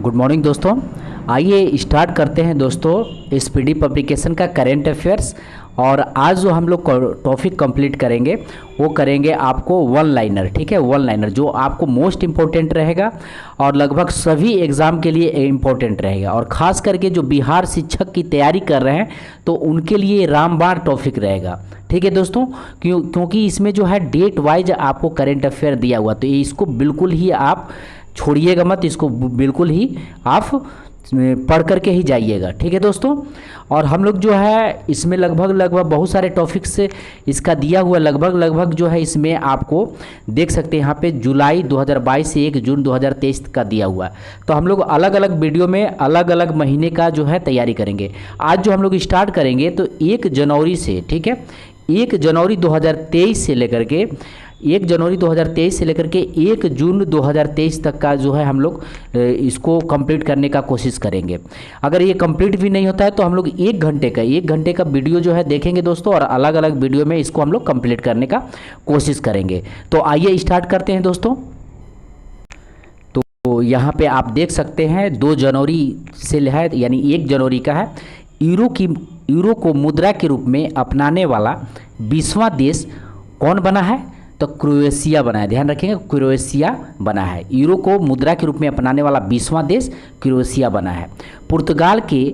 Good morning दोस्तों। आइए start करते हैं दोस्तों एसपीडी पब्लिकेशन का करेंट अफेयर्स। और आज जो हम लोग टॉपिक कंप्लीट करेंगे वो करेंगे आपको वन लाइनर। ठीक है, वन लाइनर जो आपको मोस्ट इम्पोर्टेंट रहेगा और लगभग सभी एग्ज़ाम के लिए इम्पोर्टेंट रहेगा, और ख़ास करके जो बिहार शिक्षक की तैयारी कर रहे हैं तो उनके लिए रामबाण टॉपिक रहेगा। ठीक है दोस्तों, क्योंकि इसमें जो है डेट वाइज आपको करेंट अफेयर दिया हुआ, तो इसको बिल्कुल ही आप छोड़िएगा मत, इसको बिल्कुल ही आप पढ़ करके ही जाइएगा। ठीक है दोस्तों, और हम लोग जो है इसमें लगभग बहुत सारे टॉपिक से इसका दिया हुआ लगभग जो है इसमें आपको देख सकते हैं यहाँ पे जुलाई 2022 से 1 जून 2023 का दिया हुआ है। तो हम लोग अलग अलग वीडियो में अलग अलग महीने का जो है तैयारी करेंगे। आज जो हम लोग स्टार्ट करेंगे तो 1 जनवरी से, ठीक है, 1 जनवरी 2023 से लेकर के 1 जनवरी 2023 से लेकर के 1 जून 2023 तक का जो है हम लोग इसको कंप्लीट करने का कोशिश करेंगे। अगर ये कंप्लीट भी नहीं होता है तो हम लोग 1 घंटे का वीडियो जो है देखेंगे दोस्तों, और अलग अलग वीडियो में इसको हम लोग कंप्लीट करने का कोशिश करेंगे। तो आइए स्टार्ट करते हैं दोस्तों। तो यहाँ पे आप देख सकते हैं 2 जनवरी से है, यानी 1 जनवरी का है। यूरो को मुद्रा के रूप में अपनाने वाला 20वां देश कौन बना है? तो क्रोएशिया बना है। ध्यान रखेंगे, क्रोएशिया बना है। यूरो को मुद्रा के रूप में अपनाने वाला 20वां देश क्रोएशिया बना है। पुर्तगाल के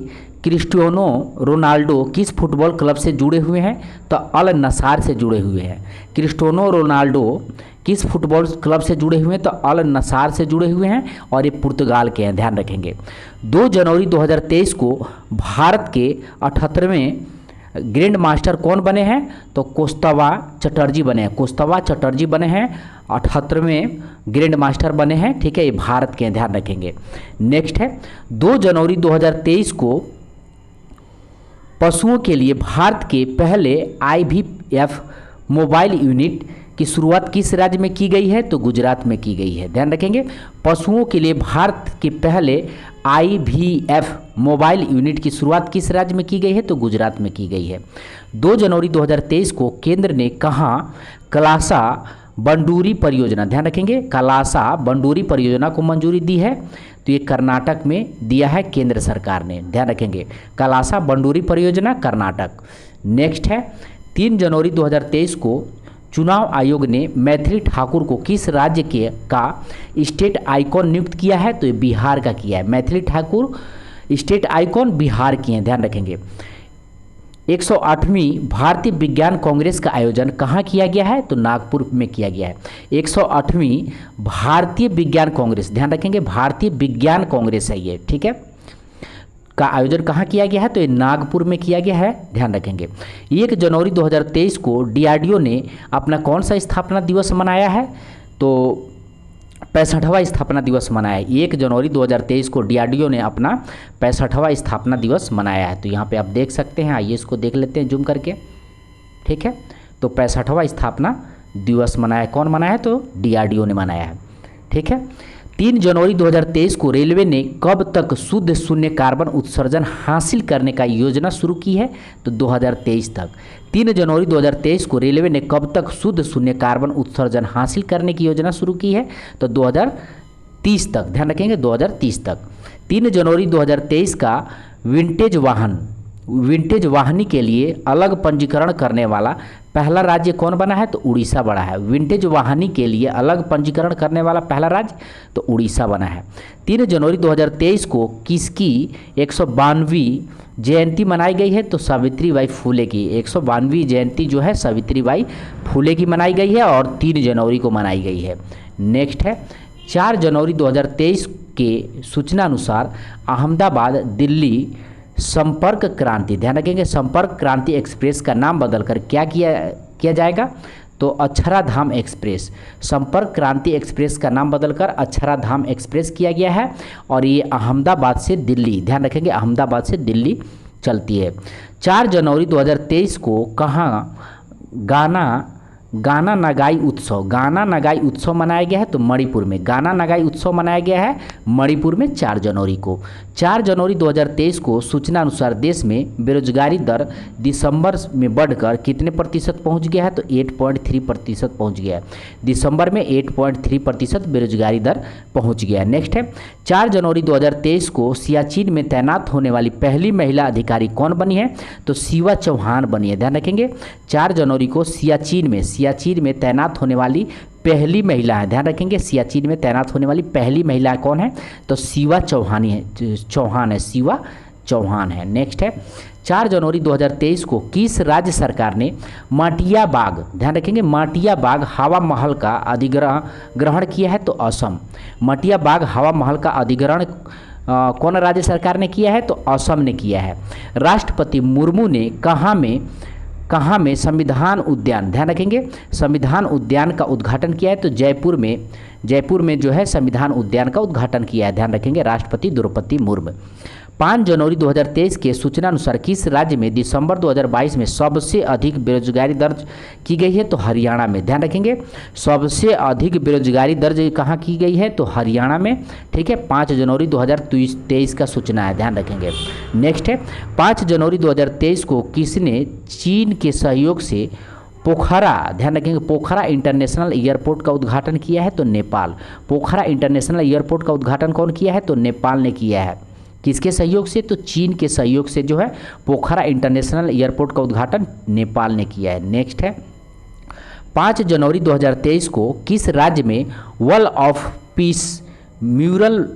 क्रिस्टियानो रोनाल्डो किस फुटबॉल क्लब से जुड़े हुए हैं? तो अल नसार से जुड़े हुए हैं। क्रिस्टियानो रोनाल्डो किस फुटबॉल क्लब से जुड़े हुए हैं? तो अल नसार से जुड़े हुए हैं, और ये पुर्तगाल के हैं। ध्यान रखेंगे। 2 जनवरी 2023 को भारत के 78वें ग्रैंड मास्टर कौन बने हैं? तो कौस्तवा चटर्जी बने हैं। कौस्तवा चटर्जी बने हैं, 78वें ग्रैंड मास्टर बने हैं। ठीक है, ये भारत के हैं, ध्यान रखेंगे। नेक्स्ट है 2 जनवरी 2023 को पशुओं के लिए भारत के पहले IVF मोबाइल यूनिट की शुरुआत किस राज्य में की गई है? तो गुजरात में की गई है। ध्यान रखेंगे, पशुओं के लिए भारत के पहले IVF मोबाइल यूनिट की शुरुआत किस राज्य में की गई है? तो गुजरात में की गई है। 2 जनवरी 2023 को केंद्र ने कहाँ कलासा बंडूरी परियोजना, ध्यान रखेंगे, कलासा बंडूरी परियोजना को मंजूरी दी है? तो ये कर्नाटक में दिया है केंद्र सरकार ने। ध्यान रखेंगे, कलासा बंडूरी परियोजना कर्नाटक। नेक्स्ट है 3 जनवरी 2023 को चुनाव आयोग ने मैथिली ठाकुर को किस राज्य के का स्टेट आइकॉन नियुक्त किया है? तो ये बिहार का किया है। मैथिली ठाकुर स्टेट आइकॉन बिहार की हैं, ध्यान रखेंगे। 108वीं भारतीय विज्ञान कांग्रेस का आयोजन कहाँ किया गया है? तो नागपुर में किया गया है। 108वीं भारतीय विज्ञान कांग्रेस, ध्यान रखेंगे, भारतीय विज्ञान कांग्रेस है ये, ठीक है, का आयोजन कहाँ किया गया है? तो ये नागपुर में किया गया है, ध्यान रखेंगे। 1 जनवरी 2023 को DRDO ने अपना कौन सा स्थापना दिवस मनाया है? तो 65वां स्थापना दिवस मनाया है। 1 जनवरी 2023 को DRDO ने अपना 65वां स्थापना दिवस मनाया है। तो यहाँ पे आप देख सकते हैं, आइए इसको देख लेते हैं जूम करके। ठीक है, तो 65वां स्थापना दिवस मनाया, कौन मनाया है? तो DRDO ने मनाया है। ठीक है, 3 जनवरी 2023 को रेलवे ने कब तक शुद्ध शून्य कार्बन उत्सर्जन हासिल करने का योजना शुरू की है? तो 2023 तक। 3 जनवरी 2023 को रेलवे ने कब तक शुद्ध शून्य कार्बन उत्सर्जन हासिल करने की योजना शुरू की है? तो 2030 तक। ध्यान रखेंगे, 2030 तक। 3 जनवरी 2023 का विंटेज वाहनी के लिए अलग पंजीकरण करने वाला पहला राज्य कौन बना है? तो उड़ीसा बना है। विंटेज वाहनी के लिए अलग पंजीकरण करने वाला पहला राज्य तो उड़ीसा बना है। 3 जनवरी 2023 को किसकी 152वीं जयंती मनाई गई है? तो सावित्रीबाई फुले की 152वीं जयंती जो है सावित्रीबाई फुले की मनाई गई है, और 3 जनवरी को मनाई गई है। नेक्स्ट है 4 जनवरी 2023 के सूचना अनुसार अहमदाबाद दिल्ली संपर्क क्रांति, ध्यान रखेंगे, संपर्क क्रांति एक्सप्रेस का नाम बदलकर क्या किया जाएगा? तो अक्षराधाम एक्सप्रेस। संपर्क क्रांति एक्सप्रेस का नाम बदलकर अक्षराधाम एक्सप्रेस किया गया है, और ये अहमदाबाद से दिल्ली, ध्यान रखेंगे, अहमदाबाद से दिल्ली चलती है। 4 जनवरी 2023 को कहाँ गाना गाना नगाई उत्सव, गाना नगाई उत्सव मनाया गया है तो मणिपुर में। गाना नगाई उत्सव मनाया गया है मणिपुर में 4 जनवरी को। 4 जनवरी 2023 को सूचना अनुसार देश में बेरोजगारी दर दिसंबर में बढ़कर कितने प्रतिशत पहुंच गया है तो 8.3% पहुंच गया है। दिसंबर में 8.3% बेरोजगारी दर पहुंच गया है। नेक्स्ट है 4 जनवरी 2023 को सियाचिन में तैनात होने वाली पहली महिला अधिकारी कौन बनी है तो शिवा चौहान बनी है। ध्यान रखेंगे 4 जनवरी को सियाचिन में तैनात होने वाली पहली महिला है। ध्यान रखेंगे सियाचिन में तैनात होने वाली पहली महिला कौन है तो शिवा चौहान है, शिवा चौहान है। नेक्स्ट है 4 जनवरी 2023 को किस राज्य सरकार ने माटिया बाग, ध्यान रखेंगे माटिया बाग हवा महल का अधिग्रहण किया है तो असम। माटिया बाग हवा महल का अधिग्रहण कौन राज्य सरकार ने किया है तो असम ने किया है। राष्ट्रपति मुर्मू ने कहाँ में संविधान उद्यान, ध्यान रखेंगे संविधान उद्यान का उद्घाटन किया है तो जयपुर में जो है संविधान उद्यान का उद्घाटन किया है। ध्यान रखेंगे राष्ट्रपति द्रौपदी मुर्मू। 5 जनवरी 2023 के सूचना अनुसार किस राज्य में दिसंबर 2022 में सबसे अधिक बेरोजगारी दर्ज की गई है तो हरियाणा में। ध्यान रखेंगे सबसे अधिक बेरोजगारी दर्ज कहाँ की गई है तो हरियाणा में। ठीक है 5 जनवरी 2023 का सूचना है, ध्यान रखेंगे। नेक्स्ट है 5 जनवरी 2023 को किसने चीन के सहयोग से पोखरा, ध्यान रखेंगे पोखरा इंटरनेशनल एयरपोर्ट का उद्घाटन किया है तो नेपाल। पोखरा इंटरनेशनल एयरपोर्ट का उद्घाटन कौन किया है तो नेपाल ने किया है। किसके सहयोग से तो चीन के सहयोग से जो है पोखरा इंटरनेशनल एयरपोर्ट का उद्घाटन नेपाल ने किया है। नेक्स्ट है 5 जनवरी 2023 को किस राज्य में वॉल ऑफ पीस म्यूरल,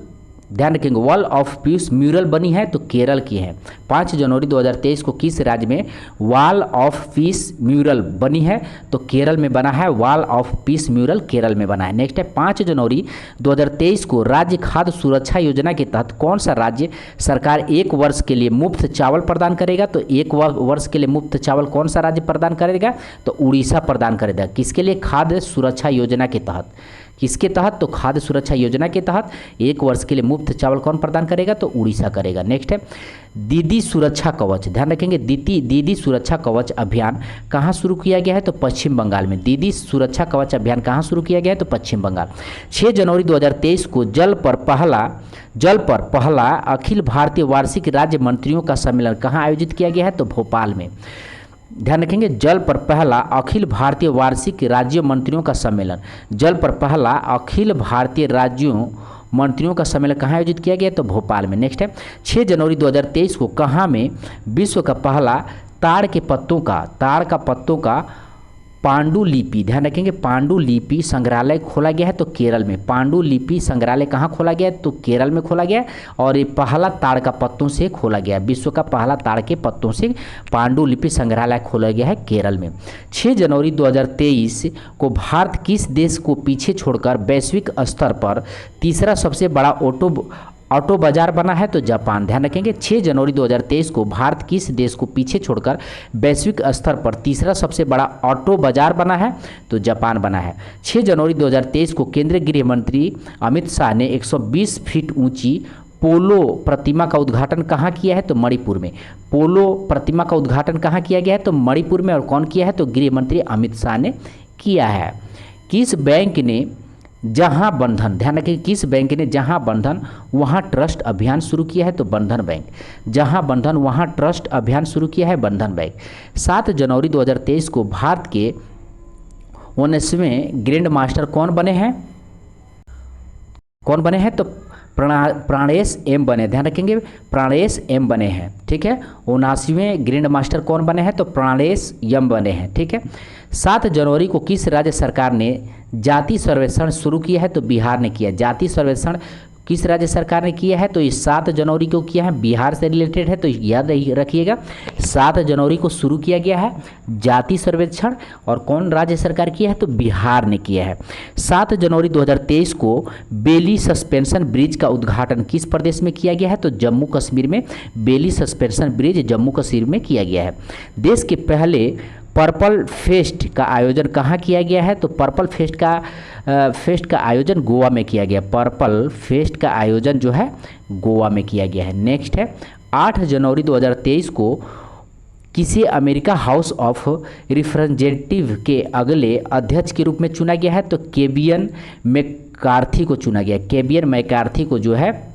ध्यान रखेंगे वॉल ऑफ पीस म्यूरल बनी है तो केरल की है। 5 जनवरी 2023 को किस राज्य में वॉल ऑफ पीस म्यूरल बनी है तो केरल में बना है। Wall of peace mural Kerala में बना है। नेक्स्ट है 5 जनवरी 2023 को राज्य खाद्य सुरक्षा योजना के तहत कौन सा राज्य सरकार 1 वर्ष के लिए मुफ्त चावल प्रदान करेगा तो 1 वर्ष के लिए मुफ्त चावल कौन सा राज्य प्रदान करेगा तो उड़ीसा प्रदान करेगा। किसके लिए खाद्य सुरक्षा योजना के तहत, किसके तहत तो खाद्य सुरक्षा योजना के तहत 1 वर्ष के लिए मुफ्त चावल कौन प्रदान करेगा तो उड़ीसा करेगा। नेक्स्ट है दीदी सुरक्षा कवच, ध्यान रखेंगे दीदी सुरक्षा कवच अभियान कहाँ शुरू किया गया है तो पश्चिम बंगाल में। दीदी सुरक्षा कवच अभियान कहाँ शुरू किया गया है तो पश्चिम बंगाल। 6 जनवरी 2023 को जल पर पहला अखिल भारतीय वार्षिक राज्य मंत्रियों का सम्मेलन कहाँ आयोजित किया गया है तो भोपाल में। ध्यान रखेंगे जल पर पहला अखिल भारतीय वार्षिक राज्य मंत्रियों का सम्मेलन, जल पर पहला अखिल भारतीय राज्यों मंत्रियों का सम्मेलन कहाँ आयोजित किया गया तो भोपाल में। नेक्स्ट है 6 जनवरी 2023 को कहाँ में विश्व का पहला ताड़ के पत्तों का पांडुलिपि, ध्यान रखेंगे पांडुलिपि संग्रहालय खोला गया है तो केरल में। पांडुलिपि संग्रहालय कहाँ खोला गया है तो केरल में खोला गया और ये पहला ताड़ का पत्तों से खोला गया, विश्व का पहला ताड़ के पत्तों से पांडुलिपि संग्रहालय खोला गया है केरल में। 6 जनवरी 2023 को भारत किस देश को पीछे छोड़कर वैश्विक स्तर पर तीसरा सबसे बड़ा ऑटो बाजार बना है तो जापान। ध्यान रखेंगे 6 जनवरी 2023 को भारत किस देश को पीछे छोड़कर वैश्विक स्तर पर तीसरा सबसे बड़ा ऑटो बाजार बना है तो जापान बना है। 6 जनवरी 2023 को केंद्रीय गृह मंत्री अमित शाह ने 120 फीट ऊंची पोलो प्रतिमा का उद्घाटन कहाँ किया है तो मणिपुर में। पोलो प्रतिमा का उद्घाटन कहाँ किया गया है तो मणिपुर में। और कौन किया है तो गृह मंत्री अमित शाह ने किया है। किस बैंक ने जहां बंधन, ध्यान रखिए किस बैंक ने जहां बंधन वहां ट्रस्ट अभियान शुरू किया है तो बंधन बैंक। जहां बंधन वहां ट्रस्ट अभियान शुरू किया है बंधन बैंक। 7 जनवरी 2023 को भारत के 19वें ग्रैंड मास्टर कौन बने हैं तो प्राणेश एम बने। ध्यान रखेंगे प्राणेश एम बने हैं। ठीक है 79वें ग्रैंड मास्टर कौन बने हैं तो प्राणेश एम बने हैं। ठीक है 7 जनवरी को किस राज्य सरकार ने जाति सर्वेक्षण शुरू किया है तो बिहार ने किया। जाति सर्वेक्षण किस राज्य सरकार ने किया है तो ये 7 जनवरी को किया है, बिहार से रिलेटेड है तो याद रखिएगा 7 जनवरी को शुरू किया गया है जाति सर्वेक्षण। और कौन राज्य सरकार किया है तो बिहार ने किया है। 7 जनवरी 2023 को बेली सस्पेंशन ब्रिज का उद्घाटन किस प्रदेश में किया गया है तो जम्मू कश्मीर में। बेली सस्पेंशन ब्रिज जम्मू कश्मीर में किया गया है। देश के पहले पर्पल फेस्ट का आयोजन कहाँ किया गया है तो पर्पल फेस्ट का आयोजन गोवा में किया गया। पर्पल फेस्ट का आयोजन जो है गोवा में किया गया है। नेक्स्ट है 8 जनवरी 2023 को किसे अमेरिका हाउस ऑफ रिप्रेजेंटेटिव के अगले अध्यक्ष के रूप में चुना गया है? तो केविन मैकार्थी को चुना गया है। केविन मैकार्थी को जो है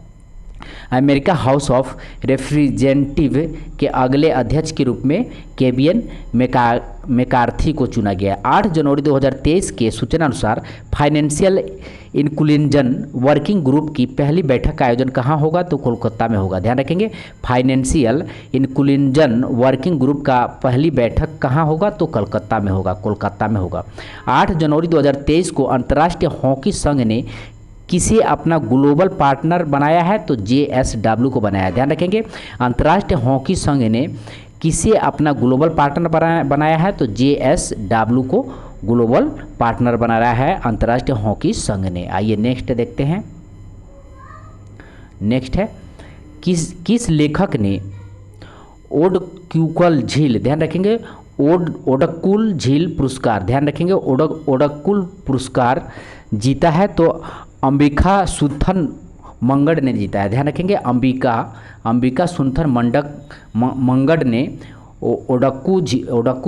अमेरिका हाउस ऑफ रिप्रेजेंटेटिव के अगले अध्यक्ष के रूप में केविन मैकार्थी को चुना गया है। 8 जनवरी 2023 के सूचना अनुसार फाइनेंशियल इंक्लूजन वर्किंग ग्रुप की पहली बैठक का आयोजन कहाँ होगा? तो कोलकाता में होगा। ध्यान रखेंगे, फाइनेंशियल इंक्लूजन वर्किंग ग्रुप का पहली बैठक कहाँ होगा? तो कोलकाता में होगा, कोलकाता में होगा। 8 जनवरी 2023 को अंतर्राष्ट्रीय हॉकी संघ ने किसे अपना ग्लोबल पार्टनर बनाया है? तो JSW को बनाया। ध्यान रखेंगे, अंतर्राष्ट्रीय हॉकी संघ ने किसे अपना ग्लोबल पार्टनर बनाया है? तो JSW को ग्लोबल पार्टनर बनाया है अंतर्राष्ट्रीय हॉकी संघ ने। आइए नेक्स्ट देखते हैं। नेक्स्ट है किस लेखक ने ओडक्यूल झील, ध्यान रखेंगे, ओडक्यूल झील पुरस्कार, ध्यान रखेंगे, ओडक्यूल पुरस्कार जीता है? तो अंबिका सुंदर मंगड़ ने जीता है। ध्यान रखेंगे, अंबिका सुंदर मंगड़ ने ओडक्यू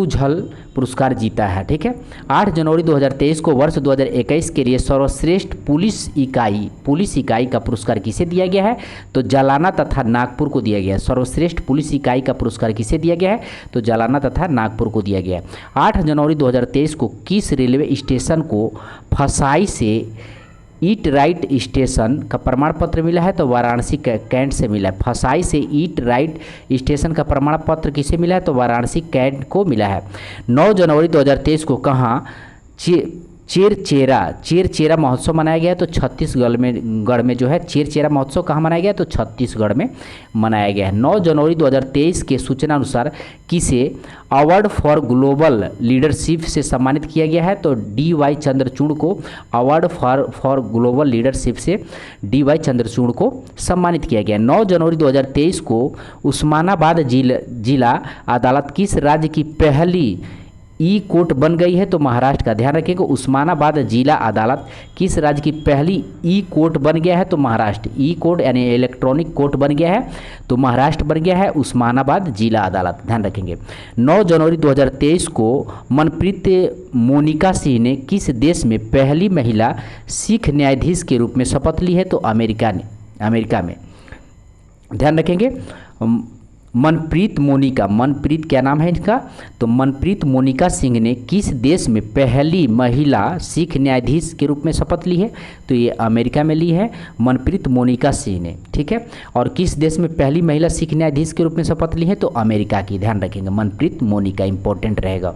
झील पुरस्कार जीता है। ठीक है। 8 जनवरी 2023 को वर्ष 2021 के लिए सर्वश्रेष्ठ पुलिस इकाई का पुरस्कार किसे दिया गया है? तो जालना तथा नागपुर को दिया गया है। सर्वश्रेष्ठ पुलिस इकाई का पुरस्कार किसे दिया गया है? तो जालना तथा नागपुर को दिया गया है। 8 जनवरी 2023 को किस रेलवे स्टेशन को फसाई से ईट राइट स्टेशन का प्रमाण पत्र मिला है? तो वाराणसी कैंट से मिला है। फसाई से ईट राइट स्टेशन का प्रमाण पत्र किसे मिला है? तो वाराणसी कैंट को मिला है। 9 जनवरी 2023 को कहाँ चेरचेरा महोत्सव मनाया गया है? तो छत्तीसगढ़ में जो है चेरचेरा महोत्सव कहाँ मनाया गया है? तो छत्तीसगढ़ में मनाया गया है। 9 जनवरी 2023 के सूचना अनुसार किसे अवार्ड फॉर ग्लोबल लीडरशिप से सम्मानित किया गया है? तो DY चंद्रचूड़ को अवार्ड फॉर ग्लोबल लीडरशिप से DY चंद्रचूड़ को सम्मानित किया गया। 9 जनवरी 2023 को उस्मानाबाद जिला अदालत किस राज्य की पहली ई कोर्ट बन गई है? तो महाराष्ट्र का। ध्यान रखिएगा, उस्मानाबाद जिला अदालत किस राज्य की पहली ई कोर्ट बन गया है? तो महाराष्ट्र। ई कोर्ट यानी इलेक्ट्रॉनिक कोर्ट बन गया है, तो महाराष्ट्र बन गया है उस्मानाबाद जिला अदालत। ध्यान रखेंगे। 9 जनवरी 2023 को मनप्रीत मोनिका सिंह ने किस देश में पहली महिला सिख न्यायाधीश के रूप में शपथ ली है? तो अमेरिका में। ध्यान रखेंगे, मनप्रीत क्या नाम है इनका? तो मनप्रीत मोनिका सिंह ने किस देश में पहली महिला सिख न्यायाधीश के रूप में शपथ ली है? तो ये अमेरिका में ली है मनप्रीत मोनिका सिंह ने। ठीक है। और किस देश में पहली महिला सिख न्यायाधीश के रूप में शपथ ली है? तो अमेरिका की। ध्यान रखेंगे, मनप्रीत मोनिका इंपॉर्टेंट रहेगा।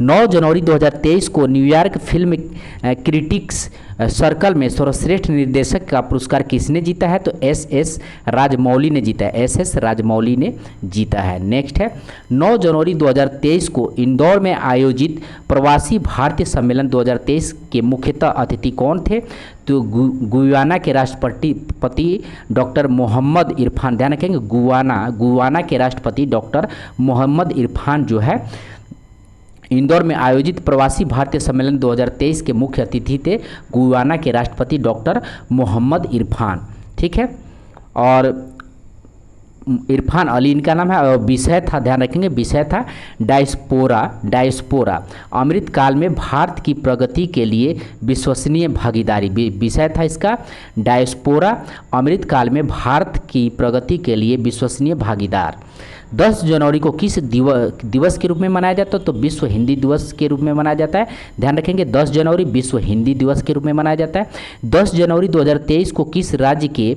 9 जनवरी 2023 को न्यूयॉर्क फिल्म क्रिटिक्स सर्कल में सर्वश्रेष्ठ निर्देशक का पुरस्कार किसने जीता है? तो SS राजमौली ने जीता है। SS राजमौली ने जीता है। नेक्स्ट है 9 जनवरी 2023 को इंदौर में आयोजित प्रवासी भारतीय सम्मेलन 2023 के मुख्यतः अतिथि कौन थे? तो गुयाना के राष्ट्रपति डॉक्टर मोहम्मद इरफान। ध्यान रखेंगे, गुयाना के राष्ट्रपति डॉक्टर मोहम्मद इरफान जो है इंदौर में आयोजित प्रवासी भारतीय सम्मेलन 2023 के मुख्य अतिथि थे गुयाना के राष्ट्रपति डॉक्टर मोहम्मद इरफान। ठीक है। और इरफान अली इनका नाम है। और विषय था, ध्यान रखेंगे, विषय था डायस्पोरा अमृतकाल में भारत की प्रगति के लिए विश्वसनीय भागीदारी। विषय था इसका डायस्पोरा अमृतकाल में भारत की प्रगति के लिए विश्वसनीय भागीदार। 10 जनवरी को किस दिवस के रूप में मनाया जाता है? तो विश्व हिंदी दिवस के रूप में मनाया जाता है। ध्यान रखेंगे, 10 जनवरी विश्व हिंदी दिवस के रूप में मनाया जाता है। 10 जनवरी 2023 को किस राज्य के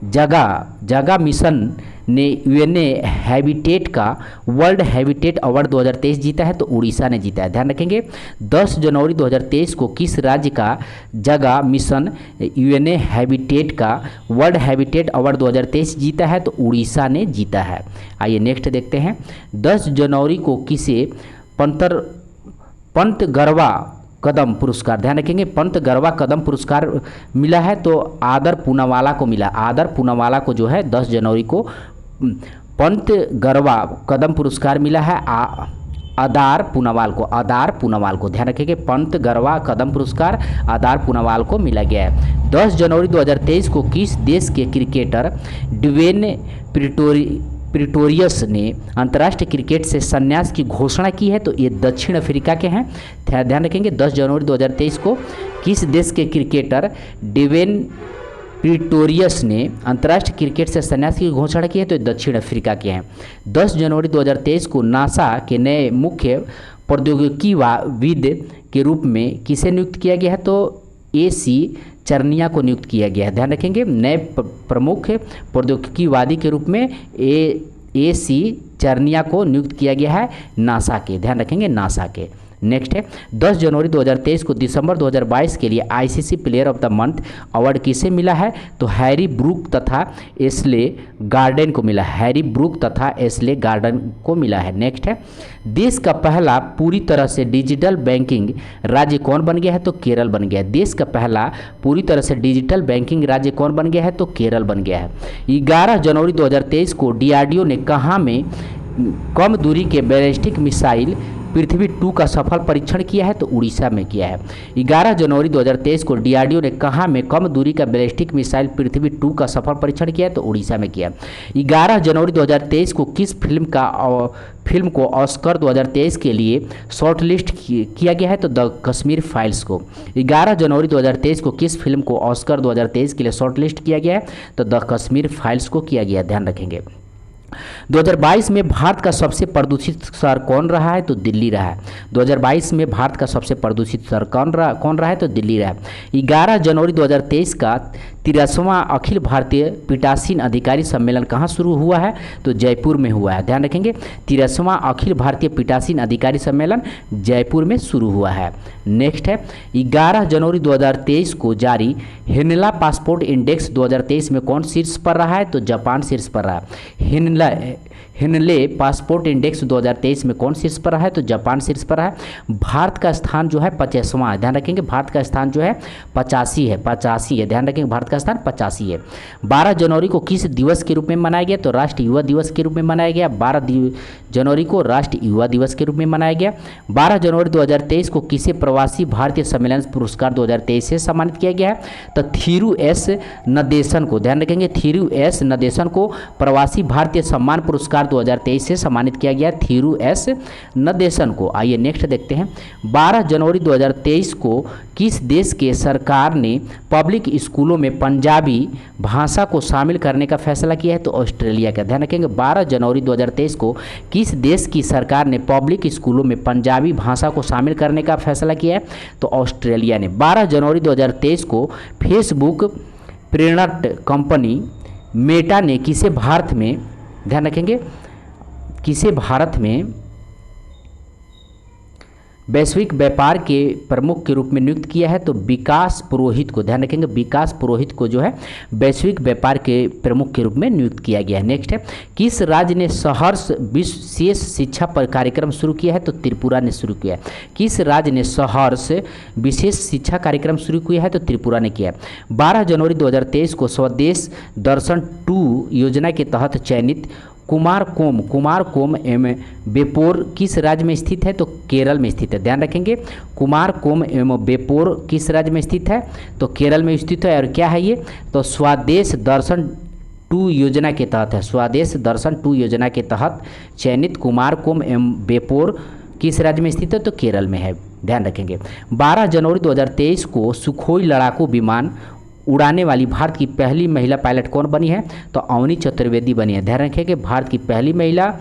जगह मिशन ने UN हैबिटेट का वर्ल्ड हैबिटेट अवार्ड 2023 जीता है? तो उड़ीसा ने जीता है। ध्यान रखेंगे, 10 जनवरी 2023 को किस राज्य का जगह मिशन UN हैबिटेट का वर्ल्ड हैबिटेट अवार्ड 2023 जीता है? तो उड़ीसा ने जीता है। आइए नेक्स्ट देखते हैं। 10 जनवरी को किसे पंत गरवा कदम पुरस्कार, ध्यान रखेंगे, पंत गरवा कदम पुरस्कार मिला है? तो आदर पूनावाला को मिला। आदर पूनावाला को जो है 10 जनवरी को पंत गरवा कदम पुरस्कार मिला है आदार पूनावाल को। ध्यान रखेंगे, पंत गरवा कदम पुरस्कार आदार पूनावाल को मिला गया है। 10 जनवरी 2023 को किस देश के क्रिकेटर ड्वेन प्रिटोरियस ने अंतर्राष्ट्रीय क्रिकेट से संन्यास की घोषणा की है? तो ये दक्षिण अफ्रीका के हैं। ध्यान रखेंगे 10 जनवरी 2023 को किस देश के क्रिकेटर डेवेन प्रिटोरियस ने अंतर्राष्ट्रीय क्रिकेट से संन्यास की घोषणा की है? तो दक्षिण अफ्रीका के हैं। 10 जनवरी 2023 को नासा के नए मुख्य प्रौद्योगिकीविद के रूप में किसे नियुक्त किया गया है? तो AC चरनिया को नियुक्त किया गया है। ध्यान रखेंगे नए प्रमुख प्रौद्योगिकीवादी के रूप में AC चरनिया को नियुक्त किया गया है नासा के। ध्यान रखेंगे नासा के। नेक्स्ट है 10 जनवरी 2023 को दिसंबर 2022 के लिए ICC player of the month award किसे मिला है? तो हैरी ब्रूक तथा एस्ले गार्डन को मिला है। हैरी ब्रूक तथा एस्ले गार्डन को मिला है। नेक्स्ट है देश का पहला पूरी तरह से डिजिटल बैंकिंग राज्य कौन बन गया है? तो केरल बन गया है। देश का पहला पूरी तरह से डिजिटल बैंकिंग राज्य कौन बन गया है? तो केरल बन गया है। 11 जनवरी 2023 को DRDO ने कहाँ में कम दूरी के बैलिस्टिक मिसाइल पृथ्वी 2 का सफल परीक्षण किया है? तो उड़ीसा में किया है। 11 जनवरी 2023 को DRDO ने कहाँ में कम दूरी का बैलिस्टिक मिसाइल पृथ्वी 2 का सफल परीक्षण किया है? तो उड़ीसा में किया। 11 जनवरी 2023 को किस फिल्म को ऑस्कर 2023 के लिए शॉर्टलिस्ट किया गया है? तो द कश्मीर फाइल्स को। 11 जनवरी 2023 को किस फिल्म को ऑस्कर 2023 के लिए शॉर्टलिस्ट किया गया है? तो द कश्मीर फाइल्स को किया गया। ध्यान रखेंगे 2022 में भारत का सबसे प्रदूषित शहर कौन रहा है? तो दिल्ली रहा है। 2022 में भारत का सबसे प्रदूषित शहर कौन रहा है? तो दिल्ली रहा है। 11 जनवरी 2023 का 83वां अखिल भारतीय पीठासीन अधिकारी सम्मेलन कहाँ शुरू हुआ है? तो जयपुर में हुआ है। ध्यान रखेंगे 83वां अखिल भारतीय पीठासीन अधिकारी सम्मेलन जयपुर में शुरू हुआ है। नेक्स्ट है 11 जनवरी 2023 को जारी हिनला पासपोर्ट इंडेक्स 2023 में कौन शीर्ष पर रहा है? तो जापान शीर्ष पर रहा है। हिनले पासपोर्ट इंडेक्स 2023 में कौन शीर्ष पर रहा है? तो जापान शीर्ष पर रहा है। भारत का स्थान जो है 50वां है। ध्यान रखेंगे भारत का स्थान जो है 85 है। ध्यान रखेंगे भारत का स्थान 85 है। 12 जनवरी को किस दिवस के रूप में मनाया गया? तो राष्ट्रीय युवा दिवस के रूप में मनाया गया। 12 जनवरी को राष्ट्रीय युवा दिवस के रूप में मनाया गया। 12 जनवरी 2023 को किसे प्रवासी भारतीय सम्मेलन पुरस्कार 2023 से सम्मानित किया गया है? तो थिरू एस नदेशन को। ध्यान रखेंगे थिरू एस नदेशन को प्रवासी भारतीय सम्मान पुरस्कार 2023 से सम्मानित किया गया थिरू एस नदेशन को। आइए नेक्स्ट देखते हैं 12 जनवरी 2023 को किस देश के सरकार ने पब्लिक स्कूलों में पंजाबी भाषा को शामिल करने का फैसला किया है? तो ऑस्ट्रेलिया का। ध्यान रखेंगे 12 जनवरी 2023 को किस देश की सरकार ने पब्लिक स्कूलों में पंजाबी भाषा को शामिल करने का फैसला किया है? तो ऑस्ट्रेलिया ने। 12 जनवरी 2023 को फेसबुक पेरेंट कंपनी मेटा ने किसे भारत में, ध्यान रखेंगे किसे भारत में वैश्विक व्यापार के प्रमुख के रूप में नियुक्त किया है? तो विकास पुरोहित को। ध्यान रखेंगे विकास पुरोहित को जो है वैश्विक व्यापार के प्रमुख के रूप में नियुक्त किया गया है। नेक्स्ट है किस राज्य ने सहर्ष विशेष शिक्षा पर कार्यक्रम शुरू किया है? तो त्रिपुरा ने शुरू किया है। किस राज्य ने सहर्ष विशेष शिक्षा कार्यक्रम शुरू किया है? तो त्रिपुरा ने किया है। 12 जनवरी 2023 को स्वदेश दर्शन 2 योजना के तहत चयनित कुमारकोम एवं बेपोर किस राज्य में स्थित है? तो केरल में स्थित है। ध्यान रखेंगे कुमारकोम एवं बेपोर किस राज्य में स्थित है? तो केरल में स्थित है। और क्या है ये? तो स्वदेश दर्शन 2 योजना के तहत है। स्वदेश दर्शन 2 योजना के तहत चयनित कुमारकोम एवं बेपोर किस राज्य में स्थित है? तो केरल में है। ध्यान रखेंगे 12 जनवरी 2023 को सुखोई लड़ाकू विमान उड़ाने वाली भारत की पहली महिला पायलट कौन बनी है? तो अवनी चतुर्वेदी बनी है। ध्यान रखेंगे भारत की पहली महिला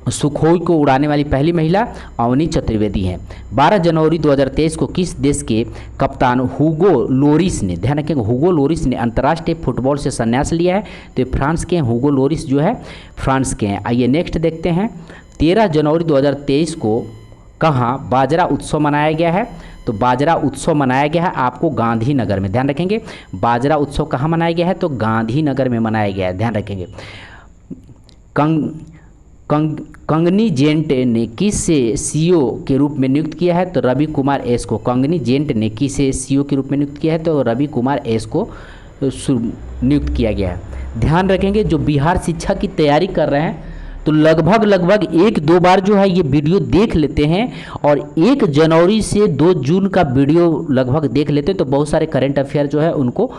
सुखोई को उड़ाने वाली पहली महिला अवनी चतुर्वेदी है। 12 जनवरी 2023 को किस देश के कप्तान हुगो लोरिस ने, ध्यान रखेंगे हुगो लोरिस ने अंतर्राष्ट्रीय फुटबॉल से संन्यास लिया है? तो ये फ्रांस के हैं। हुगो लोरिस जो है फ्रांस के हैं। आइए नेक्स्ट देखते हैं 13 जनवरी 2023 को कहाँ बाजरा उत्सव मनाया गया है? तो बाजरा उत्सव मनाया गया है आपको गांधीनगर में। ध्यान रखेंगे बाजरा उत्सव कहाँ मनाया गया है? तो गांधीनगर में मनाया गया है। ध्यान रखेंगे कंगनी जेंट ने किसे CEO के रूप में नियुक्त किया है? तो रवि कुमार एस को। कंगनी जेंट ने किसे CEO के रूप में नियुक्त किया है? तो रवि कुमार एस को नियुक्त किया गया है। ध्यान रखेंगे जो बिहार शिक्षा की तैयारी कर रहे हैं तो लगभग 1-2 बार जो है ये वीडियो देख लेते हैं और 1 जनवरी से 2 जून का वीडियो लगभग देख लेते हैं तो बहुत सारे करंट अफेयर जो है उनको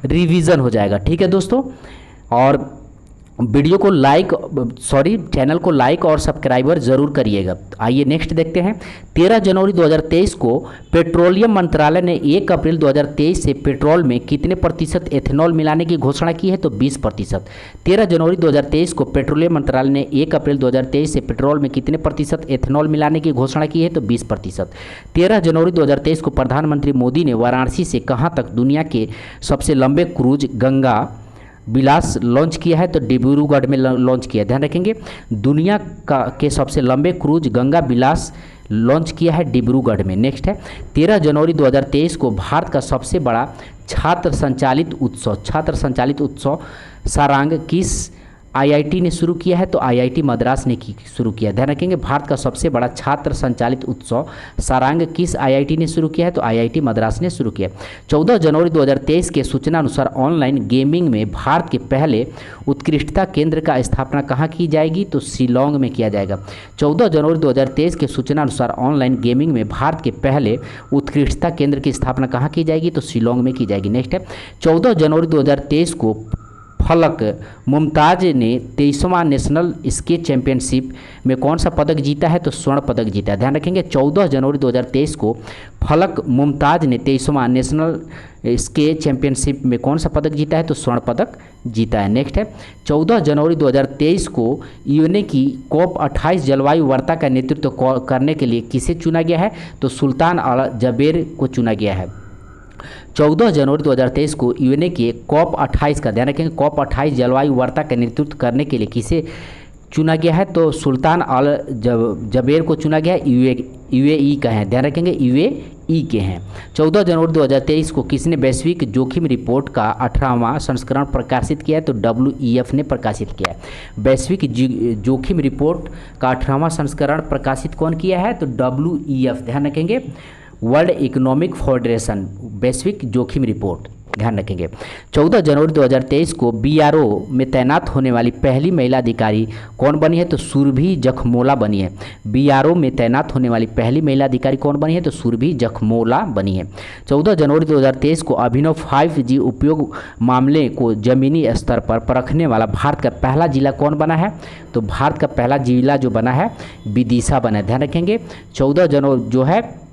रिवीजन हो जाएगा। ठीक है दोस्तों। और वीडियो को लाइक चैनल को लाइक और सब्सक्राइबर जरूर करिएगा। आइए नेक्स्ट देखते हैं। 13 जनवरी 2023 को पेट्रोलियम मंत्रालय ने 1 अप्रैल 2023 से पेट्रोल में कितने प्रतिशत एथेनॉल मिलाने की घोषणा की है? तो 20%। 13 जनवरी 2023 को पेट्रोलियम मंत्रालय ने 1 अप्रैल 2023 से पेट्रोल में कितने प्रतिशत एथेनॉल मिलाने की घोषणा की है? तो 20%। 13 जनवरी 2023 को प्रधानमंत्री मोदी ने वाराणसी से कहाँ तक दुनिया के सबसे लंबे क्रूज गंगा विलास लॉन्च किया है? तो डिब्रूगढ़ में लॉन्च किया है। ध्यान रखेंगे, दुनिया के सबसे लंबे क्रूज गंगा विलास लॉन्च किया है डिब्रूगढ़ में। नेक्स्ट है 13 जनवरी 2023 को भारत का सबसे बड़ा छात्र संचालित उत्सव सारंग किस आईआईटी ने शुरू किया है? तो आईआईटी मद्रास ने शुरू किया। ध्यान रखेंगे, भारत का सबसे बड़ा छात्र संचालित उत्सव सारंग किस आईआईटी ने शुरू किया है? तो आईआईटी मद्रास ने शुरू किया। 14 जनवरी 2023 के सूचना अनुसार ऑनलाइन गेमिंग में भारत के पहले उत्कृष्टता केंद्र का स्थापना कहाँ की जाएगी? तो शिलोंग में किया जाएगा। 14 जनवरी 2023 के सूचना अनुसार ऑनलाइन गेमिंग में भारत के पहले उत्कृष्टता केंद्र की स्थापना कहाँ की जाएगी? तो शिलोंग में की जाएगी। नेक्स्ट है 14 जनवरी 2023 को फलक मुमताज ने 23वां नेशनल स्केच चैंपियनशिप में कौन सा पदक जीता है? तो स्वर्ण पदक जीता है। ध्यान रखेंगे, 14 जनवरी 2023 को फलक मुमताज ने 23वां नेशनल स्केच चैंपियनशिप में कौन सा पदक जीता है? तो स्वर्ण पदक जीता है। नेक्स्ट है 14 जनवरी 2023 को यूएनए की COP28 जलवायु वार्ता का नेतृत्व करने के लिए किसे चुना गया है? तो सुल्तान अल जबेर को चुना गया है। 14 जनवरी 2023 को यूएनए के COP28 का, ध्यान रखेंगे, COP28 जलवायु वार्ता का नेतृत्व करने के लिए किसे चुना गया है? तो सुल्तान अल जबेर को चुना गया है। यूएई का है, ध्यान रखेंगे, यूएई के हैं। 14 जनवरी 2023 को किसने वैश्विक जोखिम रिपोर्ट का 18वां संस्करण प्रकाशित किया है? तो WEF ने प्रकाशित किया है। वैश्विक जोखिम रिपोर्ट का 18वां संस्करण प्रकाशित कौन किया है? तो WEF, ध्यान रखेंगे, वर्ल्ड इकोनॉमिक फेडरेशन, वैश्विक जोखिम रिपोर्ट, ध्यान रखेंगे। 14 जनवरी 2023 को BRO में तैनात होने वाली पहली महिला अधिकारी कौन बनी है? तो सुरभि जखमोला बनी है। BRO में तैनात होने वाली पहली महिला अधिकारी कौन बनी है? तो सुरभि जखमोला बनी है। 14 जनवरी 2023 को अभिनव 5G उपयोग मामले को जमीनी स्तर पर परखने वाला भारत का पहला जिला कौन बना है? तो भारत का पहला जिला जो बना है विदिशा बना है। ध्यान रखेंगे, 14 जनवरी जो है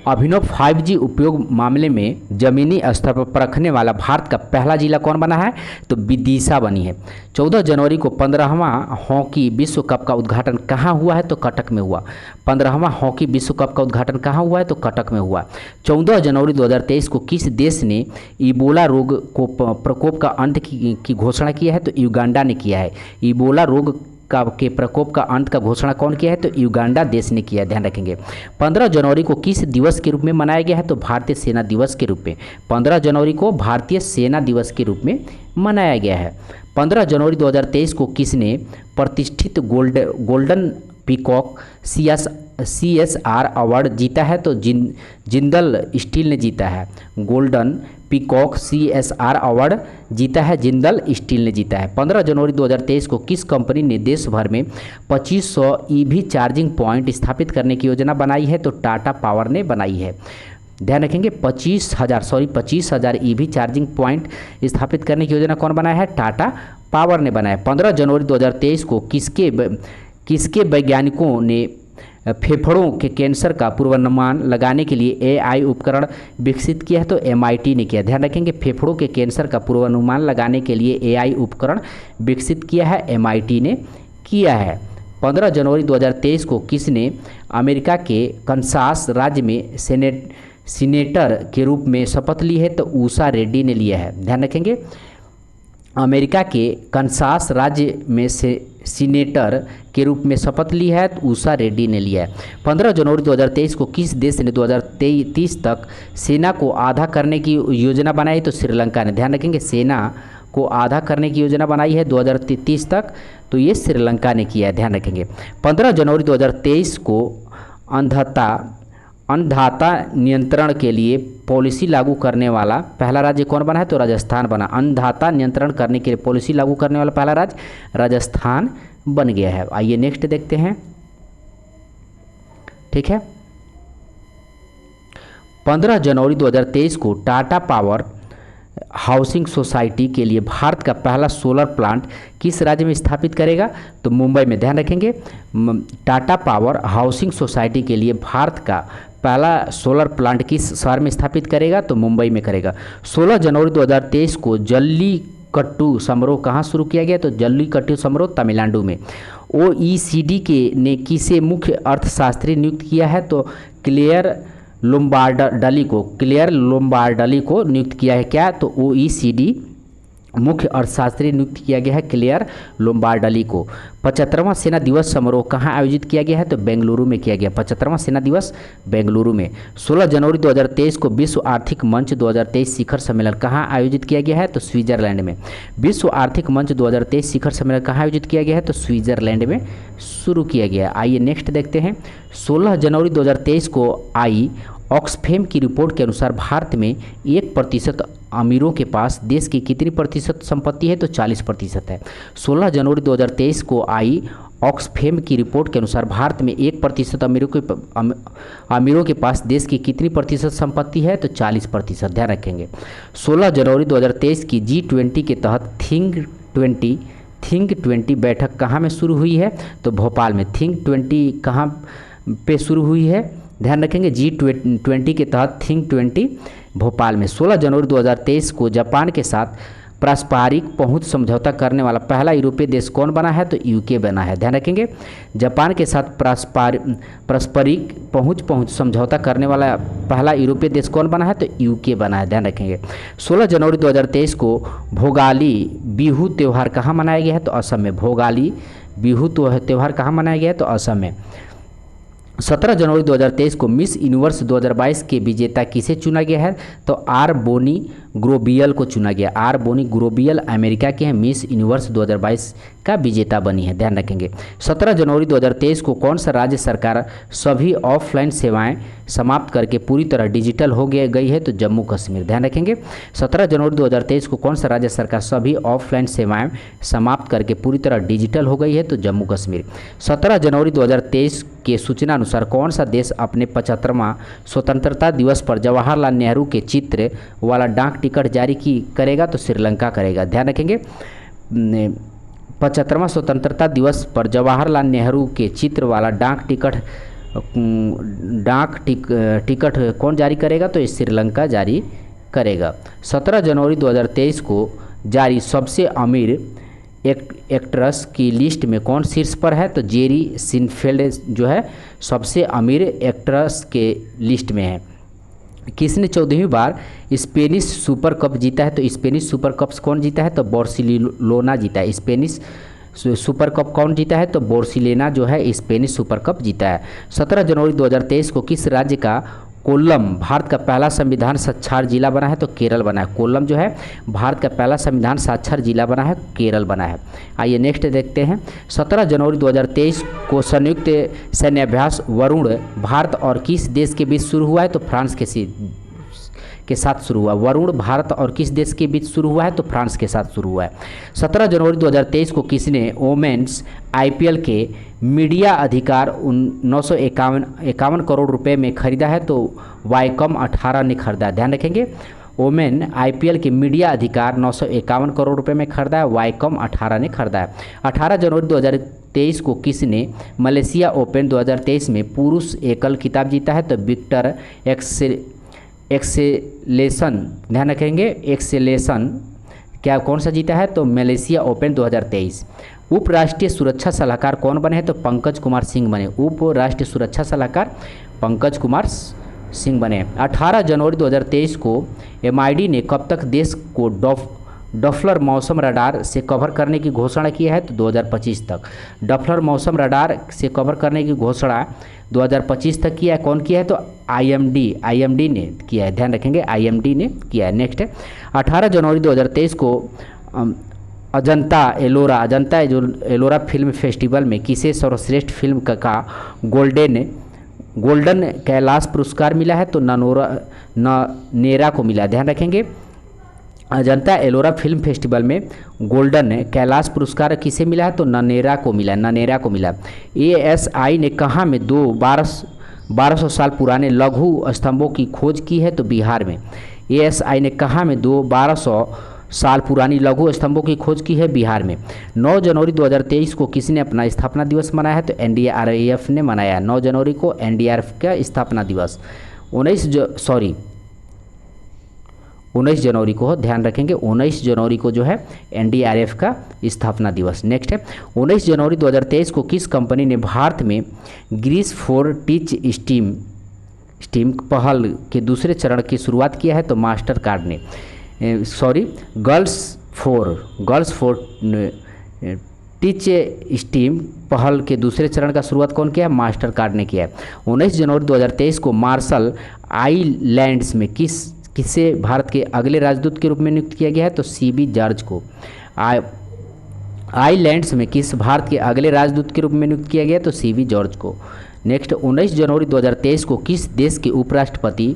अभिनव 5G उपयोग मामले में जमीनी स्तर पर परखने वाला भारत का पहला जिला कौन बना है? तो विदिशा बनी है। 14 जनवरी को 15वां हॉकी विश्व कप का उद्घाटन कहाँ हुआ है? तो कटक में हुआ। 15वां हॉकी विश्व कप का उद्घाटन कहाँ हुआ है? तो कटक में हुआ। 14 जनवरी 2023 को किस देश ने इबोला रोग को प्रकोप का अंत की घोषणा किया है? तो युगांडा ने किया है। इबोला रोग के प्रकोप का अंत का घोषणा कौन किया है? तो युगांडा देश ने किया है। ध्यान रखेंगे। 15 जनवरी को किस दिवस के रूप में मनाया गया है? तो भारतीय सेना दिवस के रूप में। 15 जनवरी को भारतीय सेना दिवस के रूप में मनाया गया है। 15 जनवरी 2023 को किसने प्रतिष्ठित गोल्डन पीकॉक CSR अवार्ड जीता है? तो जिंदल स्टील ने जीता है। गोल्डन पीकॉक CSR अवार्ड जीता है, जिंदल स्टील ने जीता है। 15 जनवरी 2023 को किस कंपनी ने देश भर में 2500 EV चार्जिंग पॉइंट स्थापित करने की योजना बनाई है? तो टाटा पावर ने बनाई है। ध्यान रखेंगे, 25,000 EV चार्जिंग पॉइंट स्थापित करने की योजना कौन बनाया है? टाटा पावर ने बनाया है। 15 जनवरी 2023 को किसके वैज्ञानिकों ने फेफड़ों के कैंसर का पूर्वानुमान लगाने के लिए AI उपकरण विकसित किया है? तो MIT ने किया। ध्यान रखेंगे, फेफड़ों के कैंसर का पूर्वानुमान लगाने के लिए AI उपकरण विकसित किया है, MIT ने किया है। 15 जनवरी 2023 को किसने अमेरिका के कंसास राज्य में सीनेटर के रूप में शपथ ली है? तो उषा रेड्डी ने लिया है। ध्यान रखेंगे, अमेरिका के कंसास राज्य में से सीनेटर के रूप में शपथ ली है, तो उषा रेड्डी ने लिया है। 15 जनवरी 2023 को किस देश ने 2030 तक सेना को आधा करने की योजना बनाई? तो श्रीलंका ने। ध्यान रखेंगे, सेना को आधा करने की योजना बनाई है 2030 तक, तो ये श्रीलंका ने किया है। ध्यान रखेंगे। 15 जनवरी 2023 को अन्नदाता नियंत्रण के लिए पॉलिसी लागू करने वाला पहला राज्य कौन बना है? तो राजस्थान बना। अन्नदाता नियंत्रण करने के लिए पॉलिसी लागू करने वाला पहला राज्य राजस्थान बन गया है। आइए नेक्स्ट देखते हैं। ठीक है, 15 जनवरी 2023 को टाटा पावर हाउसिंग सोसाइटी के लिए भारत का पहला सोलर प्लांट किस राज्य में स्थापित करेगा? तो मुंबई में। ध्यान रखेंगे, टाटा पावर हाउसिंग सोसाइटी के लिए भारत का पहला सोलर प्लांट किस शहर में स्थापित करेगा? तो मुंबई में करेगा। 16 जनवरी 2023 को जल्लीकट्टू समारोह कहाँ शुरू किया गया? तो जल्लीकट्टू समारोह तमिलनाडु में। OECD के ने किसे मुख्य अर्थशास्त्री नियुक्त किया है? तो क्लेयर लोम्बार्डली को नियुक्त किया है। क्या? तो OECD मुख्य अर्थशास्त्री नियुक्त किया गया है क्लेयर लोम्बार्डली को। 75वां सेना दिवस समारोह कहाँ आयोजित किया गया है? तो बेंगलुरु में किया गया। 75वां सेना दिवस बेंगलुरु में। 16 जनवरी 2023 को विश्व आर्थिक मंच 2023 शिखर सम्मेलन कहाँ आयोजित किया गया है? तो स्विट्जरलैंड में। विश्व आर्थिक मंच 2023 शिखर सम्मेलन कहाँ आयोजित किया गया है? तो स्विट्जरलैंड में शुरू किया गया। आइए नेक्स्ट देखते हैं। 16 जनवरी 2023 को आई ऑक्सफैम की रिपोर्ट के अनुसार भारत में 1% अमीरों के पास देश की कितनी प्रतिशत संपत्ति है? तो 40% है। 16 जनवरी 2023 को आई ऑक्सफैम की रिपोर्ट के अनुसार भारत में 1% अमीरों के पास देश की कितनी प्रतिशत संपत्ति है? तो 40%। ध्यान रखेंगे। 16 जनवरी 2023 की G20 के तहत थिंक 20 बैठक कहाँ में शुरू हुई है? तो भोपाल में। थिंक 20 कहाँ पे शुरू हुई है? ध्यान रखेंगे, G20 के तहत थिंक 20 भोपाल में। 16 जनवरी 2023 को जापान के साथ पारस्परिक पहुंच समझौता करने वाला पहला यूरोपीय देश कौन बना है? तो UK बना है। ध्यान रखेंगे, जापान के साथ पारस्परिक पहुंच समझौता करने वाला पहला यूरोपीय देश कौन बना है? तो UK बना है। ध्यान रखेंगे। 16 जनवरी 2023 को भोगाली बिहू त्यौहार कहाँ मनाया गया है? तो असम में। भोगाली बिहू त्यौहार कहाँ मनाया गया है? तो असम में। 17 जनवरी 2023 को मिस यूनिवर्स 2022 के विजेता किसे चुना गया है? तो आर बोनी ग्रोबियल को चुना गया। आर बोनी ग्रोबियल अमेरिका के हैं, मिस यूनिवर्स 2022 का विजेता बनी है। ध्यान रखेंगे। 17 जनवरी 2023 को कौन सा राज्य सरकार सभी ऑफलाइन सेवाएं समाप्त करके पूरी तरह डिजिटल हो गई है? तो जम्मू कश्मीर। ध्यान रखेंगे। 17 जनवरी 2023 को कौन सा राज्य सरकार सभी ऑफलाइन सेवाएं समाप्त करके पूरी तरह डिजिटल हो गई है? तो जम्मू कश्मीर। 17 जनवरी 2023 के सूचना अनुसार कौन सा देश अपने 75वां स्वतंत्रता दिवस पर जवाहरलाल नेहरू के चित्र वाला डाक टिकट जारी करेगा? तो श्रीलंका करेगा। ध्यान रखेंगे, 75वां स्वतंत्रता दिवस पर जवाहरलाल नेहरू के चित्र वाला डाक टिकट कौन जारी करेगा? तो श्रीलंका जारी करेगा। 17 जनवरी 2023 को जारी सबसे अमीर एक्ट्रेस की लिस्ट में कौन शीर्ष पर है? तो जेरी सिनफेल्ड जो है सबसे अमीर एक्ट्रेस के लिस्ट में है। किसने 14वीं बार स्पेनिश सुपर कप जीता है? तो स्पेनिश सुपर कप कौन जीता है? तो बार्सिलोना जीता है। स्पेनिश सुपर कप कौन जीता है? तो बार्सिलोना जो है स्पेनिश सुपर कप जीता है। 17 जनवरी 2023 को किस राज्य का कोल्लम भारत का पहला संविधान साक्षर जिला बना है? तो केरल बना है। कोल्लम जो है भारत का पहला संविधान साक्षर जिला बना है, केरल बना है। आइए नेक्स्ट देखते हैं। 17 जनवरी 2023 को संयुक्त सैन्याभ्यास वरुण भारत और किस देश के बीच शुरू हुआ है? तो फ्रांस के साथ शुरू हुआ। वरुण भारत और किस देश के बीच शुरू हुआ है? तो फ्रांस के साथ शुरू हुआ है। 17 जनवरी 2023 को किसने वोमेन्स IPL के मीडिया अधिकार 951 करोड़ रुपए में खरीदा है? तो वाइकॉम 18 ने खरीदा। ध्यान रखेंगे, वोमेन IPL के मीडिया अधिकार 951 करोड़ रुपए में खरीदा है, वाइकॉम 18 ने खरीदा है। 18 जनवरी 2023 को किसने मलेशिया ओपन 2023 में पुरुष एकल खिताब जीता है? तो विक्टर एक्सेलेसन। ध्यान रखेंगे, एक्सेलेसन क्या कौन सा जीता है? तो मलेशिया ओपन 2023। उप राष्ट्रीय सुरक्षा सलाहकार कौन बने हैं? तो पंकज कुमार सिंह बने। उप राष्ट्रीय सुरक्षा सलाहकार पंकज कुमार सिंह बने। 18 जनवरी 2023 को MID ने कब तक देश को डफलर मौसम रडार से कवर करने की घोषणा की है? तो 2025 तक। डफलर मौसम रडार से कवर करने की घोषणा 2025 तक किया है। कौन किया है? तो IMD ने किया है। ध्यान रखेंगे, IMD ने किया है। नेक्स्ट है 18 जनवरी 2023 को अजंता एलोरा फिल्म फेस्टिवल में किसे सर्वश्रेष्ठ फिल्म का गोल्डन कैलाश पुरस्कार मिला है? तो ननेरा को मिला। ध्यान रखेंगे, अजंता एलोरा फिल्म फेस्टिवल में गोल्डन कैलाश पुरस्कार किसे मिला है? तो ननेरा को मिला। ASI ने कहाँ में 1200 साल पुराने लघु स्तंभों की खोज की है? तो बिहार में। ASI ने कहाँ में 1200 साल पुरानी लघु स्तंभों की खोज की है? बिहार में। 9 जनवरी 2023 को किसने अपना स्थापना दिवस मनाया है? तो NDRF ने मनाया। 9 जनवरी को NDRF का स्थापना दिवस। 19 जनवरी को, ध्यान रखेंगे, 19 जनवरी को जो है NDRF का स्थापना दिवस। नेक्स्ट है 19 जनवरी 2023 को किस कंपनी ने भारत में ग्रीस फॉर टीच स्टीम पहल के दूसरे चरण की शुरुआत किया है? तो मास्टर कार्ड ने, गर्ल्स फॉर टीच स्टीम पहल के दूसरे चरण का शुरुआत कौन किया है? मास्टर कार्ड ने किया है। 19 जनवरी 2023 को मार्शल आइलैंड्स में किसे भारत के अगले राजदूत के रूप में नियुक्त किया गया है? तो CB जॉर्ज को। आइलैंड्स में किस भारत के अगले राजदूत के रूप में नियुक्त किया गया? तो CB जॉर्ज को। नेक्स्ट 19 जनवरी 2023 को किस देश के उपराष्ट्रपति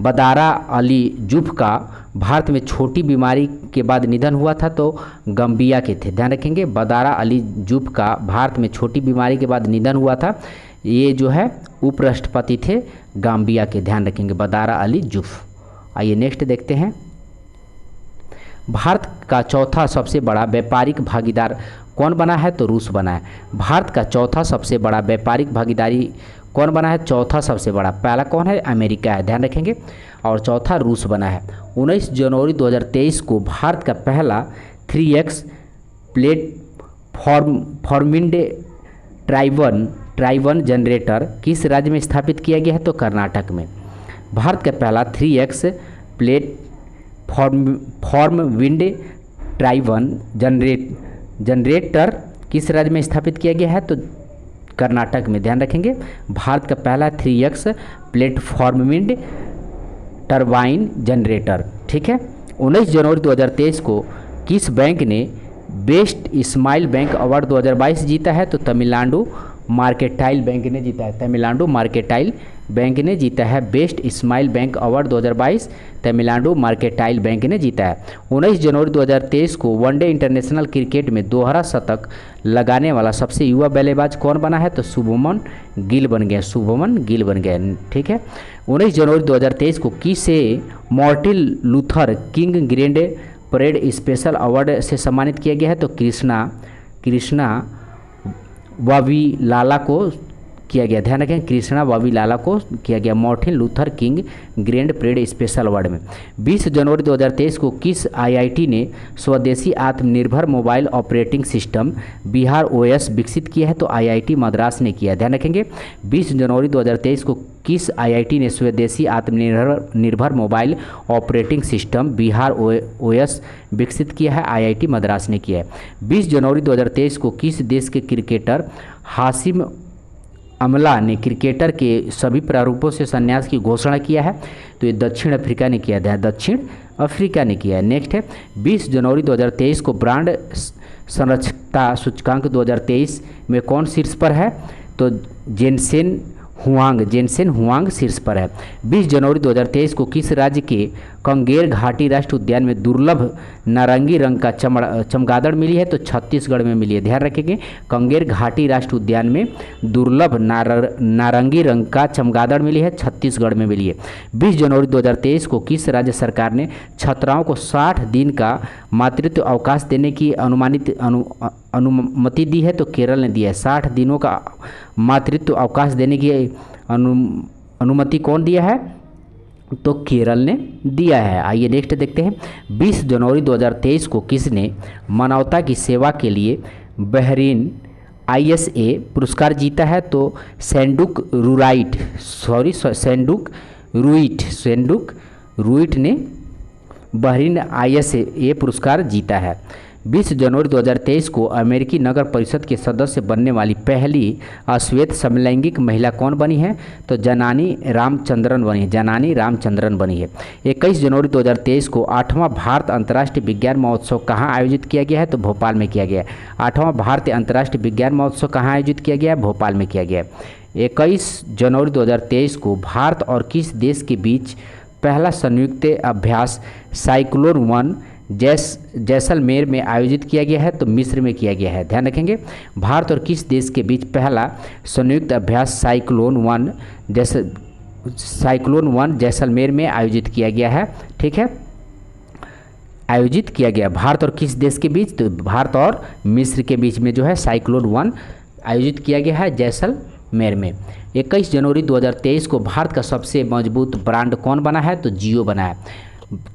बदारा अली जुफ का भारत में छोटी बीमारी के बाद निधन हुआ था? तो गम्बिया के थे। ध्यान रखेंगे, बदारा अली जुफ का भारत में छोटी बीमारी के बाद निधन हुआ था। ये जो है उपराष्ट्रपति थे गाम्बिया के। ध्यान रखेंगे, बदारा अली जुफ। आइए नेक्स्ट देखते हैं। भारत का चौथा सबसे बड़ा व्यापारिक भागीदार कौन बना है? तो रूस बना है। भारत का चौथा सबसे बड़ा व्यापारिक भागीदारी कौन बना है? चौथा सबसे बड़ा, पहला कौन है? अमेरिका है। ध्यान रखेंगे, और चौथा रूस बना है। 19 जनवरी 2023 को भारत का पहला 3X प्लेटफॉर्मिंड ट्राइवन जनरेटर किस राज्य में स्थापित किया गया है? तो कर्नाटक में। भारत का पहला 3X प्लेटफॉर्म विंड ट्राइवन जनरेटर किस राज्य में स्थापित किया गया है? तो कर्नाटक में। ध्यान रखेंगे, भारत का पहला 3X platform wind turbine generator. ठीक है। 19 जनवरी 2023 को किस बैंक ने बेस्ट स्माइल बैंक अवार्ड 2022 जीता है? तो तमिलनाडु मार्केटाइल बैंक ने जीता है। तमिलनाडु मार्केटाइल बैंक ने जीता है best smile bank award 2022, Tamil Nadu mercantile bank ने जीता है। 19 जनवरी 2023 को वनडे इंटरनेशनल क्रिकेट में दोहरा शतक लगाने वाला सबसे युवा बल्लेबाज कौन बना है? तो शुभमन गिल बन गया। शुभमन गिल बन गया। ठीक है। 19 जनवरी 2023 को किसे Martin Luther king grand parade special award से सम्मानित किया गया है? तो कृष्णा वावीलाला को किया गया। ध्यान रखें, कृष्णा वावीलाला को किया गया Martin Luther king grand parade special award में। 20 जनवरी 2023 को किस IIT ने स्वदेशी आत्मनिर्भर mobile operating system Bihar OS विकसित किया है? तो IIT मद्रास ने किया। ध्यान रखेंगे, 20 जनवरी 2023 को किस IIT ने स्वदेशी आत्मनिर्भर mobile operating system Bihar OS विकसित किया है? IIT मद्रास ने किया है। 20 जनवरी 2023 को किस देश के क्रिकेटर हाशिम अमला ने क्रिकेटर के सभी प्रारूपों से संन्यास की घोषणा किया है? तो ये दक्षिण अफ्रीका ने किया है। दक्षिण अफ्रीका ने किया है। नेक्स्ट है 20 जनवरी 2023 को ब्रांड संरक्षकता सूचकांक 2023 में कौन शीर्ष पर है? तो जेनसेन हुआंग शीर्ष पर है। 20 जनवरी 2023 को किस राज्य के कंगेर घाटी राष्ट्रीय उद्यान में दुर्लभ नारंगी रंग का चमगादड़ मिली है? तो छत्तीसगढ़ में मिली है। ध्यान रखेंगे, कंगेर घाटी राष्ट्रीय उद्यान में दुर्लभ नारंगी रंग का चमगादड़ मिली है, छत्तीसगढ़ में मिली है। 20 जनवरी 2023 को किस राज्य सरकार ने छात्राओं को 60 दिन का मातृत्व अवकाश देने की अनुमति दी है? तो केरल ने दिया है। 60 दिनों का मातृत्व अवकाश देने की अनुमति कौन दिया है? तो केरल ने दिया है। आइए नेक्स्ट देखते हैं। 20 जनवरी 2023 को किसने मानवता की सेवा के लिए बहरीन ISA पुरस्कार जीता है? तो सेंडुक रुइट ने बहरीन ISA पुरस्कार जीता है। 20 जनवरी 2023 को अमेरिकी नगर परिषद के सदस्य बनने वाली पहली अश्वेत समलैंगिक महिला कौन बनी है? तो जनानी रामचंद्रन बनी है। 21 जनवरी 2023 को 8वां भारत अंतर्राष्ट्रीय विज्ञान महोत्सव कहाँ आयोजित किया गया है? तो भोपाल में किया गया है। 8वां भारतीय अंतर्राष्ट्रीय विज्ञान महोत्सव कहाँ आयोजित किया गया है? भोपाल में किया गया है। 21 जनवरी 2023 को भारत और किस देश के बीच पहला संयुक्त अभ्यास साइक्लोन 1 जैसलमेर में आयोजित किया गया है? तो मिस्र में किया गया है। ध्यान रखेंगे, भारत और किस देश के बीच पहला संयुक्त अभ्यास साइक्लोन 1 साइक्लोन 1 जैसलमेर में आयोजित किया गया है, ठीक है, आयोजित किया गया। भारत और किस देश के बीच? तो भारत और मिस्र के बीच में जो है साइक्लोन 1 आयोजित किया गया है जैसलमेर में। 21 जनवरी 2023 को भारत का सबसे मजबूत ब्रांड कौन बना है? तो जियो बना है,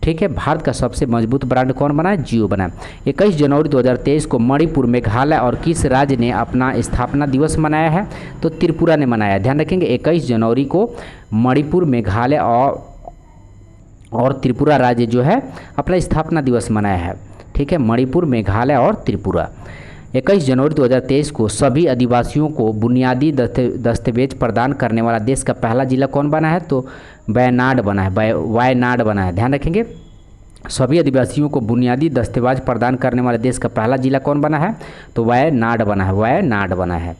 ठीक है, भारत का सबसे मजबूत ब्रांड कौन बना है? जियो बना है। 21 जनवरी 2023 को मणिपुर, मेघालय और किस राज्य ने अपना स्थापना दिवस मनाया है? तो त्रिपुरा ने मनाया। ध्यान रखेंगे 21 जनवरी को मणिपुर, मेघालय और त्रिपुरा राज्य जो है अपना स्थापना दिवस मनाया है, ठीक है, मणिपुर, मेघालय और त्रिपुरा। 21 जनवरी 2023 को सभी आदिवासियों को बुनियादी दस्तावेज प्रदान करने वाला देश का पहला जिला कौन बना है? तो वायनाड बना है, वायनाड बना है। ध्यान रखेंगे सभी आदिवासियों को बुनियादी दस्तावेज प्रदान करने वाले देश का पहला जिला कौन बना है? तो वायनाड बना है, वायनाड बना है,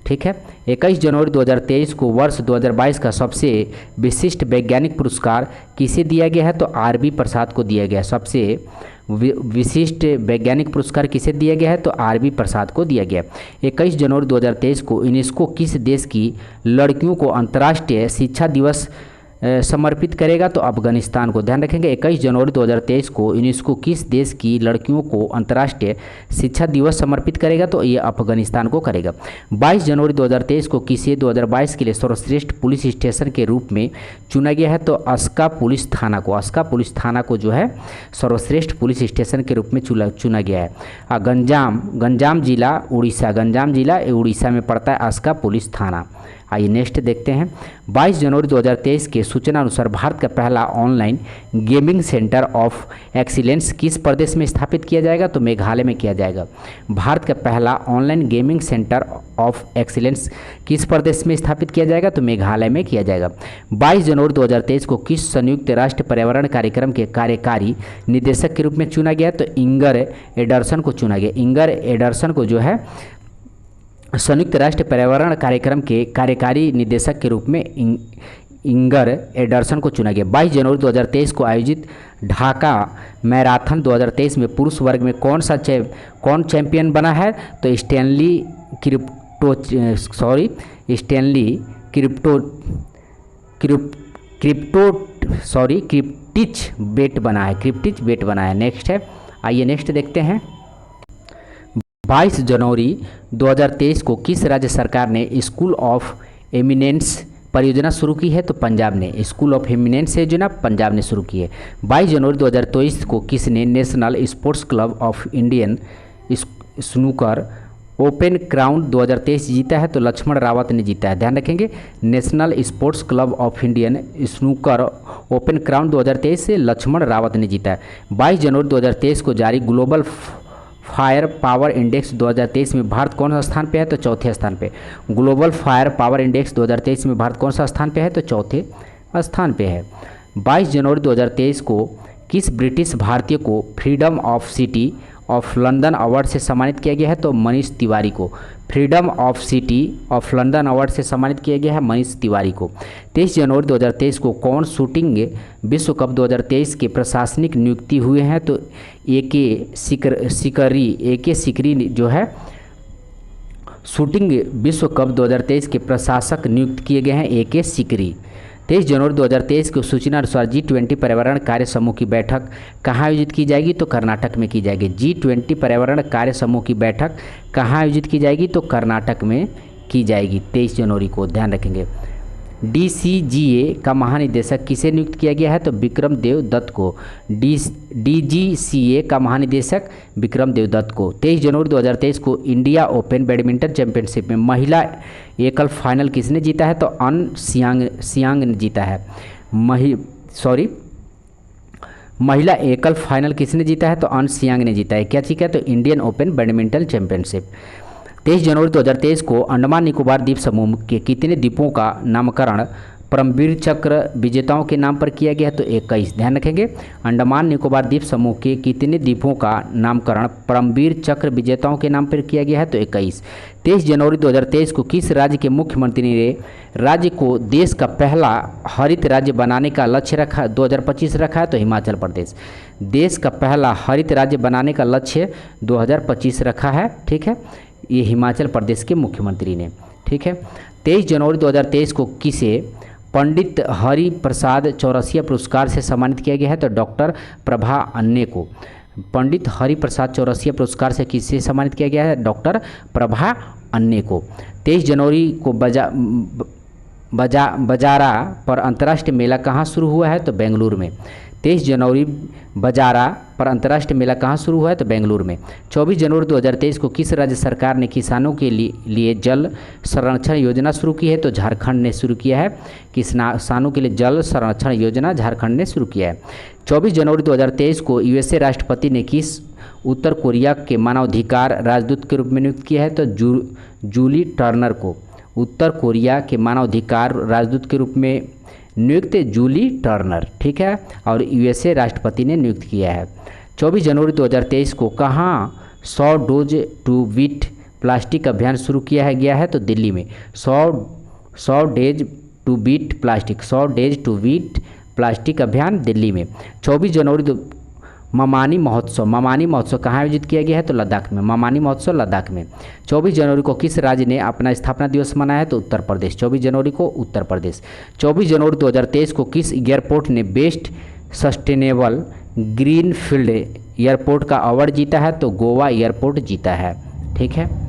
ठीक है। 21 जनवरी 2023 को वर्ष 2022 का सबसे विशिष्ट वैज्ञानिक पुरस्कार किसे दिया गया है? तो आर.बी. प्रसाद को दिया गया। सबसे विशिष्ट वैज्ञानिक पुरस्कार किसे दिया गया है? तो आर.बी. प्रसाद को दिया गया। 21 जनवरी 2023 को यूनेस्को किस देश की लड़कियों को अंतर्राष्ट्रीय शिक्षा दिवस समर्पित करेगा? तो अफगानिस्तान को। ध्यान रखेंगे 21 जनवरी 2023 को यूनेस्को किस देश की लड़कियों को अंतर्राष्ट्रीय शिक्षा दिवस समर्पित करेगा? तो ये अफगानिस्तान को करेगा। 22 जनवरी 2023 को किसे 2022 के लिए सर्वश्रेष्ठ पुलिस स्टेशन के रूप में चुना गया है? तो अस्का पुलिस थाना को, अस्का पुलिस थाना को जो है सर्वश्रेष्ठ पुलिस स्टेशन के रूप में चुना गया है। गंजाम जिला उड़ीसा, गंजाम जिला उड़ीसा में पड़ता है अस्का पुलिस थाना। आइए नेक्स्ट देखते हैं। 22 जनवरी 2023 के सूचना अनुसार भारत का पहला online gaming centre of excellence किस प्रदेश में स्थापित किया जाएगा? तो मेघालय में किया जाएगा। भारत का पहला online gaming centre of excellence किस प्रदेश में स्थापित किया जाएगा? तो मेघालय में किया जाएगा। 22 जनवरी 2023 को किस संयुक्त राष्ट्र पर्यावरण कार्यक्रम के कार्यकारी निदेशक के रूप में चुना गया? तो इंगर एडरसन को चुना गया। इंगर एडरसन को जो है संयुक्त राष्ट्र पर्यावरण कार्यक्रम के कार्यकारी निदेशक के रूप में इंगर एडरसन को चुना गया। 22 जनवरी 2023 को आयोजित ढाका मैराथन 2023 में पुरुष वर्ग में कौन चैंपियन बना है? तो स्टैनली क्रिप्टिच बेट बना है, क्रिप्टिच बेट बना है। नेक्स्ट है, आइए नेक्स्ट देखते हैं। 22 जनवरी 2023 को किस राज्य सरकार ने स्कूल ऑफ एमिनेंस परियोजना शुरू की है? तो पंजाब ने। स्कूल ऑफ एमिनेंस योजना पंजाब ने शुरू की है। 22 जनवरी 2023 को किसने national sports club of Indian snooker open crown 2023 जीता है? तो लक्ष्मण रावत ने जीता है। ध्यान रखेंगे national sports club of Indian snooker open crown 2023 से लक्ष्मण रावत ने जीता है। 22 जनवरी 2023 को जारी ग्लोबल फायर पावर इंडेक्स 2023 में भारत कौन सा स्थान पे है? तो चौथे स्थान पे। ग्लोबल फायर पावर इंडेक्स 2023 में भारत कौन सा स्थान पे है? तो चौथे स्थान पे है। 22 जनवरी 2023 को किस ब्रिटिश भारतीय को freedom of city of London award से सम्मानित किया गया है? तो मनीष तिवारी को। Freedom of city of London award से सम्मानित किया गया है मनीष तिवारी को। 23 जनवरी 2023 को कौन शूटिंग विश्व कप 2023 के प्रशासनिक नियुक्ति हुए हैं? तो ए.के. सिकरी जो है शूटिंग विश्व कप 2023 के प्रशासक नियुक्त किए गए हैं ए.के. सिकरी। 23 जनवरी 2023 की सूचना अनुसार G20 पर्यावरण कार्य समूह की बैठक कहाँ आयोजित की जाएगी? तो कर्नाटक में की जाएगी। G20 पर्यावरण कार्य समूह की बैठक कहाँ आयोजित की जाएगी? तो कर्नाटक में की जाएगी 23 जनवरी को। ध्यान रखेंगे। DCGA का महानिदेशक किसे नियुक्त किया गया है? तो विक्रम देव दत्त को। DGCA का महानिदेशक विक्रम देव दत्त को। 23 जनवरी 2023 को इंडिया ओपन बैडमिंटन चैंपियनशिप में महिला एकल फाइनल किसने जीता है? तो अन सियांग ने जीता है। महिला एकल फाइनल किसने जीता है? तो अन सियांग ने जीता है। क्या ठीक है? तो इंडियन ओपन बैडमिंटन चैंपियनशिप। 23 जनवरी 2023 को अंडमान निकोबार द्वीप समूह के कितने द्वीपों का नामकरण परमवीर चक्र विजेताओं के नाम पर किया गया है? तो 21। ध्यान रखेंगे अंडमान निकोबार द्वीप समूह के कितने द्वीपों का नामकरण परमवीर चक्र विजेताओं के नाम पर किया गया है? तो 21। 23 जनवरी 2023 को किस राज्य के मुख्यमंत्री ने राज्य को देश का पहला हरित राज्य बनाने का लक्ष्य रखा 2025 रखा है? तो हिमाचल प्रदेश। देश का पहला हरित राज्य बनाने का लक्ष्य 2025 रखा है, ठीक है, ये हिमाचल प्रदेश के मुख्यमंत्री ने, ठीक है। 23 जनवरी 2023 को किसे पंडित हरि प्रसाद चौरसिया पुरस्कार से सम्मानित किया गया है? तो डॉक्टर प्रभा अन्ने को। पंडित हरि प्रसाद चौरसिया पुरस्कार से किससे सम्मानित किया गया है? डॉक्टर प्रभा अन्ने को। 23 जनवरी को बजारा पर अंतर्राष्ट्रीय मेला कहाँ शुरू हुआ है? तो बेंगलुरु में। 23 जनवरी बजारा पर अंतर्राष्ट्रीय मेला कहाँ शुरू हुआ है? तो बेंगलुरु में। 24 जनवरी 2023 को किस राज्य सरकार ने किसानों के लिए जल संरक्षण योजना शुरू की है? तो झारखंड ने शुरू किया है। किसानों के लिए जल संरक्षण योजना झारखंड ने शुरू किया है। 24 जनवरी 2023 को यूएसए राष्ट्रपति ने किस उत्तर कोरिया के मानवाधिकार राजदूत के रूप में नियुक्त किया है? तो जूली टर्नर को। उत्तर कोरिया के मानवाधिकार राजदूत के रूप में नियुक्त जूली टर्नर, ठीक है, और यूएसए राष्ट्रपति ने नियुक्त किया है। 24 जनवरी 2023 को कहाँ 100 डोज टू बीट प्लास्टिक अभियान शुरू किया गया है? तो दिल्ली में। 100 days to beat plastic, 100 days to beat plastic अभियान दिल्ली में। 24 जनवरी ममानी महोत्सव कहाँ आयोजित किया गया है? तो लद्दाख में। ममानी महोत्सव लद्दाख में। 24 जनवरी को किस राज्य ने अपना स्थापना दिवस मनाया है? तो उत्तर प्रदेश। 24 जनवरी को उत्तर प्रदेश। 24 जनवरी 2023 को किस एयरपोर्ट ने best sustainable green field airport का अवार्ड जीता है? तो गोवा एयरपोर्ट जीता है, ठीक है।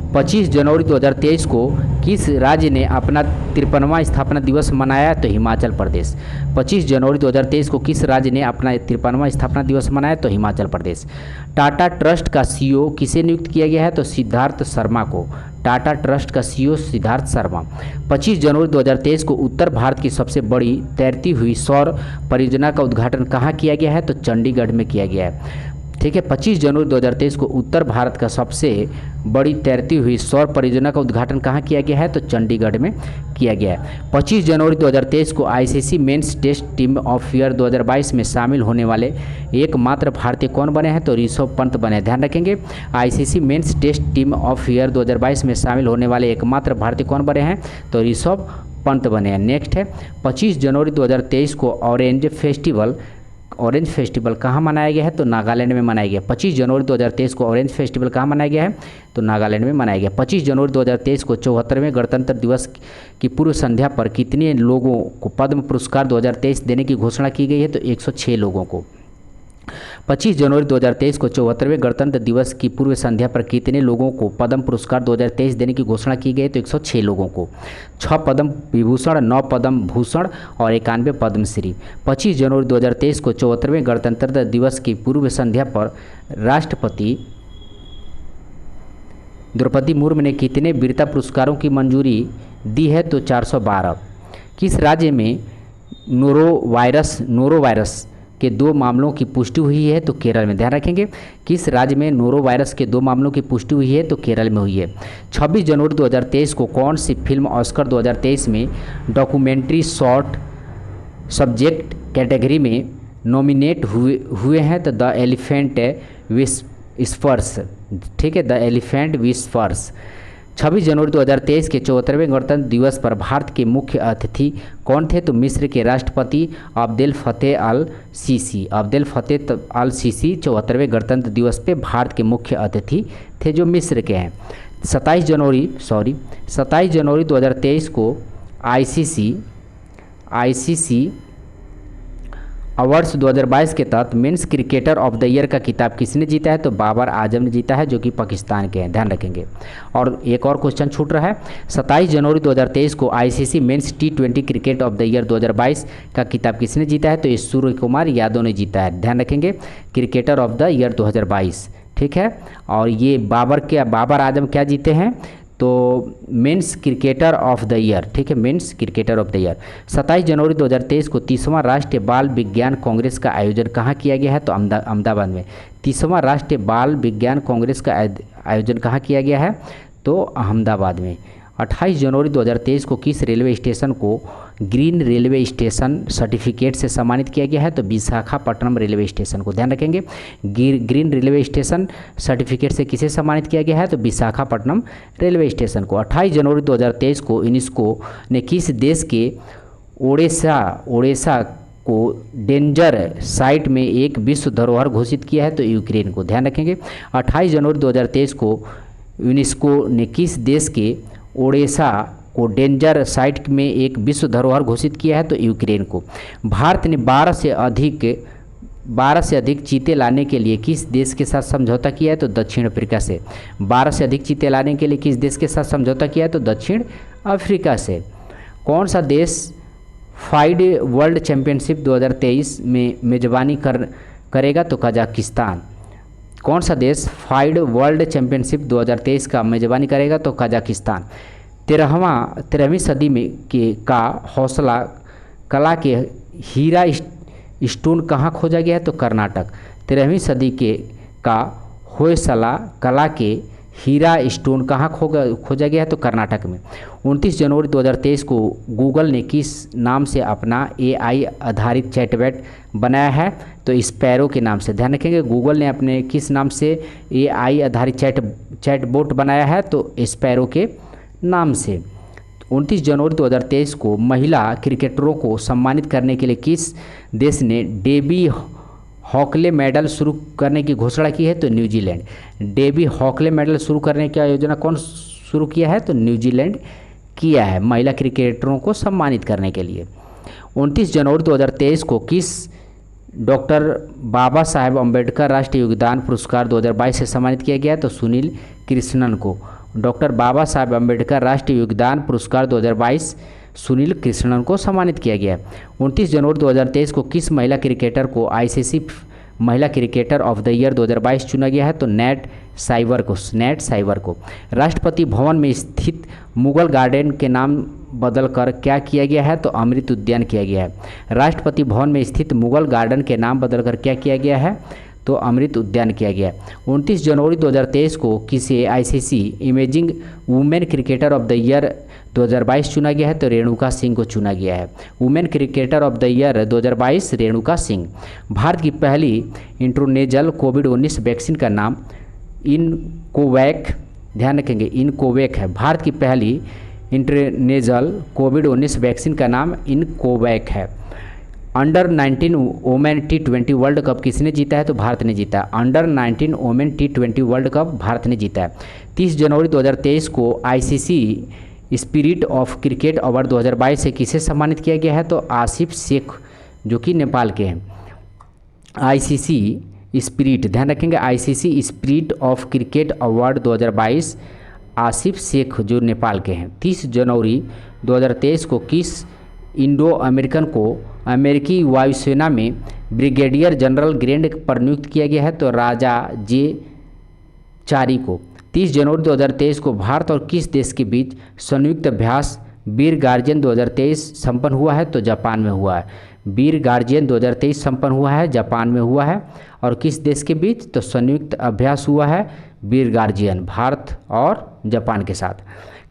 25 जनवरी 2023 को किस राज्य ने अपना 53वां स्थापना दिवस मनाया? तो हिमाचल प्रदेश। 25 जनवरी 2023 को किस राज्य ने अपना 53वां स्थापना दिवस मनाया? तो हिमाचल प्रदेश। टाटा ट्रस्ट का सीईओ किसे नियुक्त किया गया है? तो सिद्धार्थ शर्मा को। टाटा ट्रस्ट का सीईओ सिद्धार्थ शर्मा। 25 जनवरी 2023 को उत्तर भारत की सबसे बड़ी तैरती हुई सौर परियोजना का उद्घाटन कहाँ किया गया है? तो चंडीगढ़ में किया गया है, ठीक है। 25 जनवरी 2023 को उत्तर भारत का सबसे बड़ी तैरती हुई सौर परियोजना का उद्घाटन कहाँ किया गया है? तो चंडीगढ़ में किया गया है। 25 जनवरी 2023 को ICC men's test team of year 2022 में शामिल होने वाले एकमात्र भारतीय कौन बने हैं? तो ऋषभ पंत बने। ध्यान रखेंगे, ICC men's test team of year 2022 में शामिल होने वाले एकमात्र भारतीय कौन बने हैं? तो ऋषभ पंत बने हैं। नेक्स्ट है 25 जनवरी 2023 को ऑरेंज फेस्टिवल कहाँ मनाया गया है? तो नागालैंड में मनाया गया। 25 जनवरी 2023 को ऑरेंज फेस्टिवल कहाँ मनाया गया है? तो नागालैंड में मनाया गया। 25 जनवरी 2023 को 74वें गणतंत्र दिवस की पूर्व संध्या पर कितने लोगों को पद्म पुरस्कार 2023 देने की घोषणा की गई है? तो 106 लोगों को। 25 जनवरी 2023 को 74वें गणतंत्र दिवस की पूर्व संध्या पर कितने लोगों को पद्म पुरस्कार 2023 देने की घोषणा की गई? तो 106 लोगों को। 6 पद्म विभूषण, 9 पद्म भूषण और 91 पद्मश्री। 25 जनवरी 2023 को 74वें गणतंत्र दिवस की पूर्व संध्या पर राष्ट्रपति द्रौपदी मुर्मू ने कितने वीरता पुरस्कारों की मंजूरी दी है? तो 412। किस राज्य में नोरोवायरस के 2 मामलों की पुष्टि हुई है? तो केरल में। ध्यान रखेंगे, किस राज्य में नोरोवायरस के 2 मामलों की पुष्टि हुई है? तो केरल में हुई है। 26 जनवरी 2023 को कौन सी फिल्म ऑस्कर 2023 में डॉक्यूमेंट्री शॉर्ट सब्जेक्ट कैटेगरी में नॉमिनेट हुए हैं? तो द एलिफेंट विस्पर्स, ठीक है, द एलिफेंट विस्पर्स। 26 जनवरी 2023 के 74वें गणतंत्र दिवस पर भारत के मुख्य अतिथि कौन थे? तो मिस्र के राष्ट्रपति अब्देल फतेह अल सीसी। अब्देल फतेह अल सीसी 74वें गणतंत्र दिवस पे भारत के मुख्य अतिथि थे, जो मिस्र के हैं। 27 जनवरी 2023 को आईसीसी अवार्ड्स 2022 के तहत men's cricketer of the year का खिताब किसने जीता है? तो बाबर आजम ने जीता है, जो कि पाकिस्तान के हैं। ध्यान रखेंगे। और एक और क्वेश्चन छूट रहा है। 27 जनवरी 2023 को ICC mains T20 cricket of the year 2022 का खिताब किसने जीता है? तो ये सूर्य कुमार यादव ने जीता है। ध्यान रखेंगे, क्रिकेटर ऑफ द ईयर 2022, ठीक है। और ये बाबर आजम क्या जीते हैं? तो men's cricketer of the year, ठीक है, men's cricketer of the year. 27 जनवरी 2023 को 30वां राष्ट्रीय बाल विज्ञान कांग्रेस का आयोजन कहाँ किया गया है? तो अहमदाबाद में। 30वां राष्ट्रीय बाल विज्ञान कांग्रेस का आयोजन कहाँ किया गया है? तो अहमदाबाद में। 28 जनवरी 2023 को किस रेलवे स्टेशन को ग्रीन रेलवे स्टेशन सर्टिफिकेट से सम्मानित किया गया है? तो विशाखापट्टनम रेलवे स्टेशन को। ध्यान रखेंगे, ग्रीन रेलवे स्टेशन सर्टिफिकेट से किसे सम्मानित किया गया है? तो विशाखापट्टनम रेलवे स्टेशन को। 28 जनवरी 2023 को यूनेस्को ने किस देश के ओडेसा को डेंजर साइट में एक विश्व धरोहर घोषित किया है? तो यूक्रेन को। ध्यान रखेंगे, 28 जनवरी 2023 को यूनेस्को ने किस देश के ओडेसा को डेंजर साइट में एक विश्व धरोहर घोषित किया है? तो यूक्रेन को। भारत ने 12 से अधिक चीते लाने के लिए किस देश के साथ समझौता किया है? तो दक्षिण अफ्रीका से। 12 से अधिक चीते लाने के लिए किस देश के साथ समझौता किया है? तो दक्षिण अफ्रीका से। कौन सा देश फाइड वर्ल्ड चैंपियनशिप 2023 में मेजबानी करेगा? तो कजाकिस्तान। कौन सा देश फाइड वर्ल्ड चैंपियनशिप 2023 का मेजबानी करेगा? तो कजाकिस्तान। 13वीं सदी में का हौसला कला के हीरा स्टोन कहाँ खोजा गया है? तो कर्नाटक। 13वीं सदी का होयसला कला के हीरा स्टोन कहाँ खोजा गया है? तो कर्नाटक में। 29 जनवरी 2023 को गूगल ने किस नाम से अपना AI आधारित चैटबॉट बनाया है? तो स्पैरो के नाम से। ध्यान रखेंगे, गूगल ने अपने किस नाम से AI आधारित चैटबॉट बनाया है? तो स्पैरो के नाम से। 29 जनवरी 2023 को महिला क्रिकेटरों को सम्मानित करने के लिए किस देश ने डेबी हॉकले मेडल शुरू करने की घोषणा की है? तो न्यूजीलैंड। डेबी हॉकले मेडल शुरू करने की योजना कौन शुरू किया है? तो न्यूजीलैंड किया है, महिला क्रिकेटरों को सम्मानित करने के लिए। 29 जनवरी 2023 को किस डॉक्टर बाबा साहेब अम्बेडकर राष्ट्रीय योगदान पुरस्कार 2022 से सम्मानित किया गया? तो सुनील कृष्णन को। डॉक्टर बाबा साहेब अम्बेडकर राष्ट्रीय योगदान पुरस्कार 2022 सुनील कृष्णन को सम्मानित किया गया। 29 जनवरी 2023 को किस महिला क्रिकेटर को ICC महिला क्रिकेटर ऑफ द ईयर 2022 चुना गया है? तो नेट साइवर को। राष्ट्रपति भवन में स्थित मुगल गार्डन के नाम बदलकर क्या किया गया है? तो अमृत उद्यान किया गया है। राष्ट्रपति भवन में स्थित मुगल गार्डन के नाम बदलकर क्या किया गया है? तो अमृत उद्यान किया गया। 29 जनवरी 2023 को किसे ICC imaging women cricketer of the year 2022 चुना गया है? तो रेणुका सिंह को चुना गया है। Women cricketer of the year 2022 Renuka Singh. Bharat की पहली इंट्रोनेजल कोविड-19 वैक्सीन का नाम इनकोवैक, ध्यान रखेंगे इनकोवैक है। भारत की पहली इंट्रोनेजल कोविड-19 वैक्सीन का नाम इनकोवैक है। Under 19 women T20 world cup किसने जीता है? तो भारत ने जीता। Under 19 women T20 world cup Bharat ने जीता है। 30 जनवरी 2023 को ICC spirit of cricket award 2022 से किसे सम्मानित किया गया है? तो आसिफ शेख, जो कि नेपाल के हैं। ICC स्पिरिट, ध्यान रखेंगे, ICC spirit of cricket award 2022 Asif Sheikh, जो नेपाल के हैं। 30 जनवरी 2023 को किस इंडो अमेरिकन को अमेरिकी वायुसेना में ब्रिगेडियर जनरल ग्रेड पर नियुक्त किया गया है? तो राजा जे चारी को। 30 जनवरी 2023 को भारत और किस देश के बीच संयुक्त अभ्यास वीर गार्जियन 2023 संपन्न हुआ है? तो जापान में हुआ है। वीर गार्जियन 2023 संपन्न हुआ है, जापान में हुआ है। और किस देश के बीच? तो संयुक्त अभ्यास हुआ है वीर गार्जियन, भारत और जापान के साथ।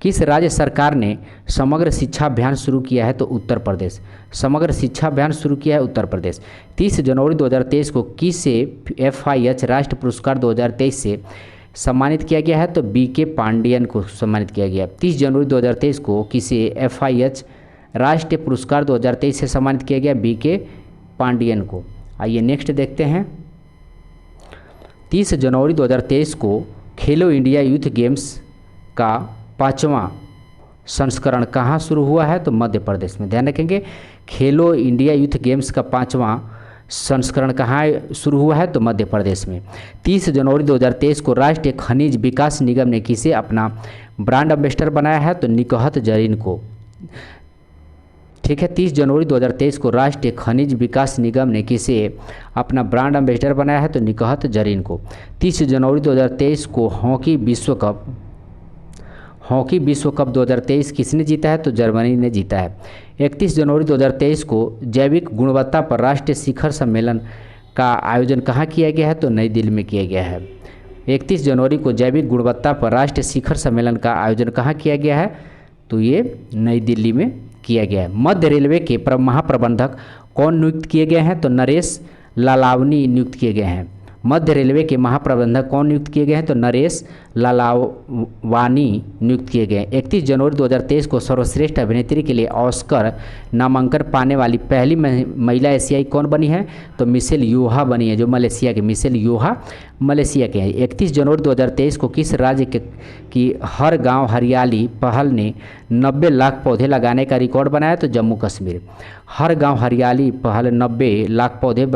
किस राज्य सरकार ने समग्र शिक्षा अभियान शुरू किया है? तो उत्तर प्रदेश। समग्र शिक्षा अभियान शुरू किया है उत्तर प्रदेश। 30 जनवरी 2023 को किसे FIH राष्ट्रीय पुरस्कार 2023 से सम्मानित किया गया है? तो BK पांडियन को सम्मानित किया गया। 30 जनवरी 2023 को किसे FIH राष्ट्रीय पुरस्कार 2023 से सम्मानित किया गया? BK पांडियन को। आइए नेक्स्ट देखते हैं। 30 जनवरी 2023 को खेलो इंडिया यूथ गेम्स का 5वां संस्करण कहाँ शुरू हुआ है? तो मध्य प्रदेश में। ध्यान रखेंगे, खेलो इंडिया यूथ गेम्स का 5वां संस्करण कहाँ शुरू हुआ है? तो मध्य प्रदेश में। 30 जनवरी 2023 को राष्ट्रीय खनिज विकास निगम ने किसे अपना ब्रांड एम्बेसडर बनाया है? तो निकहत जरीन को। ठीक है, 30 जनवरी 2023 को राष्ट्रीय खनिज विकास निगम ने किसे अपना ब्रांड एम्बेसडर बनाया है? तो निकहत जरीन को। 30 जनवरी 2023 को हॉकी विश्व कप 2023 किसने जीता है? तो जर्मनी ने जीता है। 31 जनवरी 2023 को जैविक गुणवत्ता पर राष्ट्रीय शिखर सम्मेलन का आयोजन कहाँ किया गया है? तो नई दिल्ली में किया गया है। 31 जनवरी को जैविक गुणवत्ता पर राष्ट्रीय शिखर सम्मेलन का आयोजन कहाँ किया गया है? तो ये नई दिल्ली में किया गया है। मध्य रेलवे के महाप्रबंधक कौन नियुक्त किए गए हैं? तो नरेश लालावनी नियुक्त किए गए हैं। मध्य रेलवे के महाप्रबंधक कौन नियुक्त किए गए हैं? तो नरेश लालावानी नियुक्त किए गए। 31 जनवरी 2023 को सर्वश्रेष्ठ अभिनेत्री के लिए ऑस्कर नामांकन पाने वाली पहली महिला एशियाई कौन बनी है? तो मिशेल योहा बनी है, जो मलेशिया के, मिशेल योहा मलेशिया के हैं। 31 जनवरी 2023 को किस राज्य की हर गांव हरियाली पहल ने 90 लाख पौधे लगाने का रिकॉर्ड बनाया? तो जम्मू कश्मीर। हर गांव हरियाली पहल 90 लाख पौधे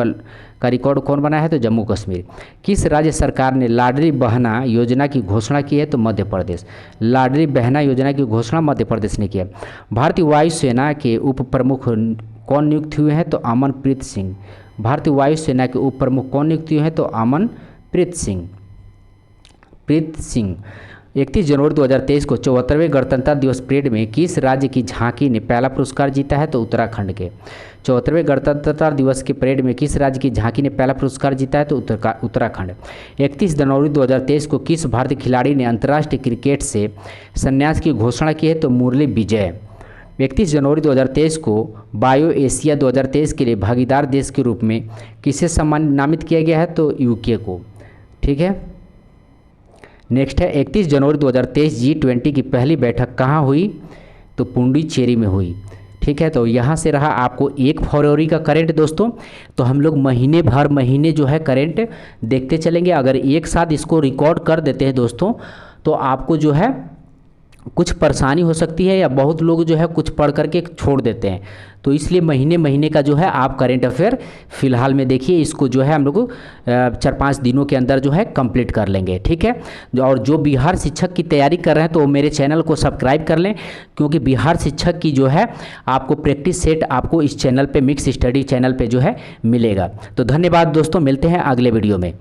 का रिकॉर्ड कौन बनाया है? तो जम्मू कश्मीर। किस राज्य सरकार ने लाडली बहना योजना की घोषणा की है? तो मध्य प्रदेश। लाडली बहना योजना की घोषणा मध्य प्रदेश ने किया। भारतीय वायुसेना के उप प्रमुख कौन नियुक्त हुए हैं? तो अमनप्रीत सिंह। भारतीय वायुसेना के उप प्रमुख कौन नियुक्त हुए हैं? तो अमनप्रीत सिंह। 31 जनवरी 2023 को 74वें गणतंत्र दिवस परेड में किस राज्य की झांकी ने पहला पुरस्कार जीता है? तो उत्तराखंड के। 74वें गणतंत्र दिवस के परेड में किस राज्य की झांकी ने पहला पुरस्कार जीता है? तो उत्तराखंड। 31 जनवरी 2023 को किस भारतीय खिलाड़ी ने अंतर्राष्ट्रीय क्रिकेट से संन्यास की घोषणा की है? तो मुरली विजय। 31 जनवरी 2023 को बायो एशिया 2023 के लिए भागीदार देश के रूप में किसे नामित किया गया है? तो यूके को। ठीक है, नेक्स्ट है 31 जनवरी 2023 G20 की पहली बैठक कहाँ हुई? तो पुडुचेरी में हुई। ठीक है, तो यहाँ से रहा आपको 1 फरवरी का करंट दोस्तों। तो हम लोग महीने जो है करंट देखते चलेंगे। अगर एक साथ इसको रिकॉर्ड कर देते हैं दोस्तों तो आपको जो है कुछ परेशानी हो सकती है, या बहुत लोग जो है कुछ पढ़ करके छोड़ देते हैं। तो इसलिए महीने का जो है आप करेंट अफेयर फिलहाल में देखिए, इसको जो है हम लोग 4-5 दिनों के अंदर जो है कंप्लीट कर लेंगे। ठीक है, और जो बिहार शिक्षक की तैयारी कर रहे हैं तो मेरे चैनल को सब्सक्राइब कर लें, क्योंकि बिहार शिक्षक की जो है आपको प्रैक्टिस सेट आपको इस चैनल पे, मिक्स स्टडी चैनल पे जो है मिलेगा। तो धन्यवाद दोस्तों, मिलते हैं अगले वीडियो में।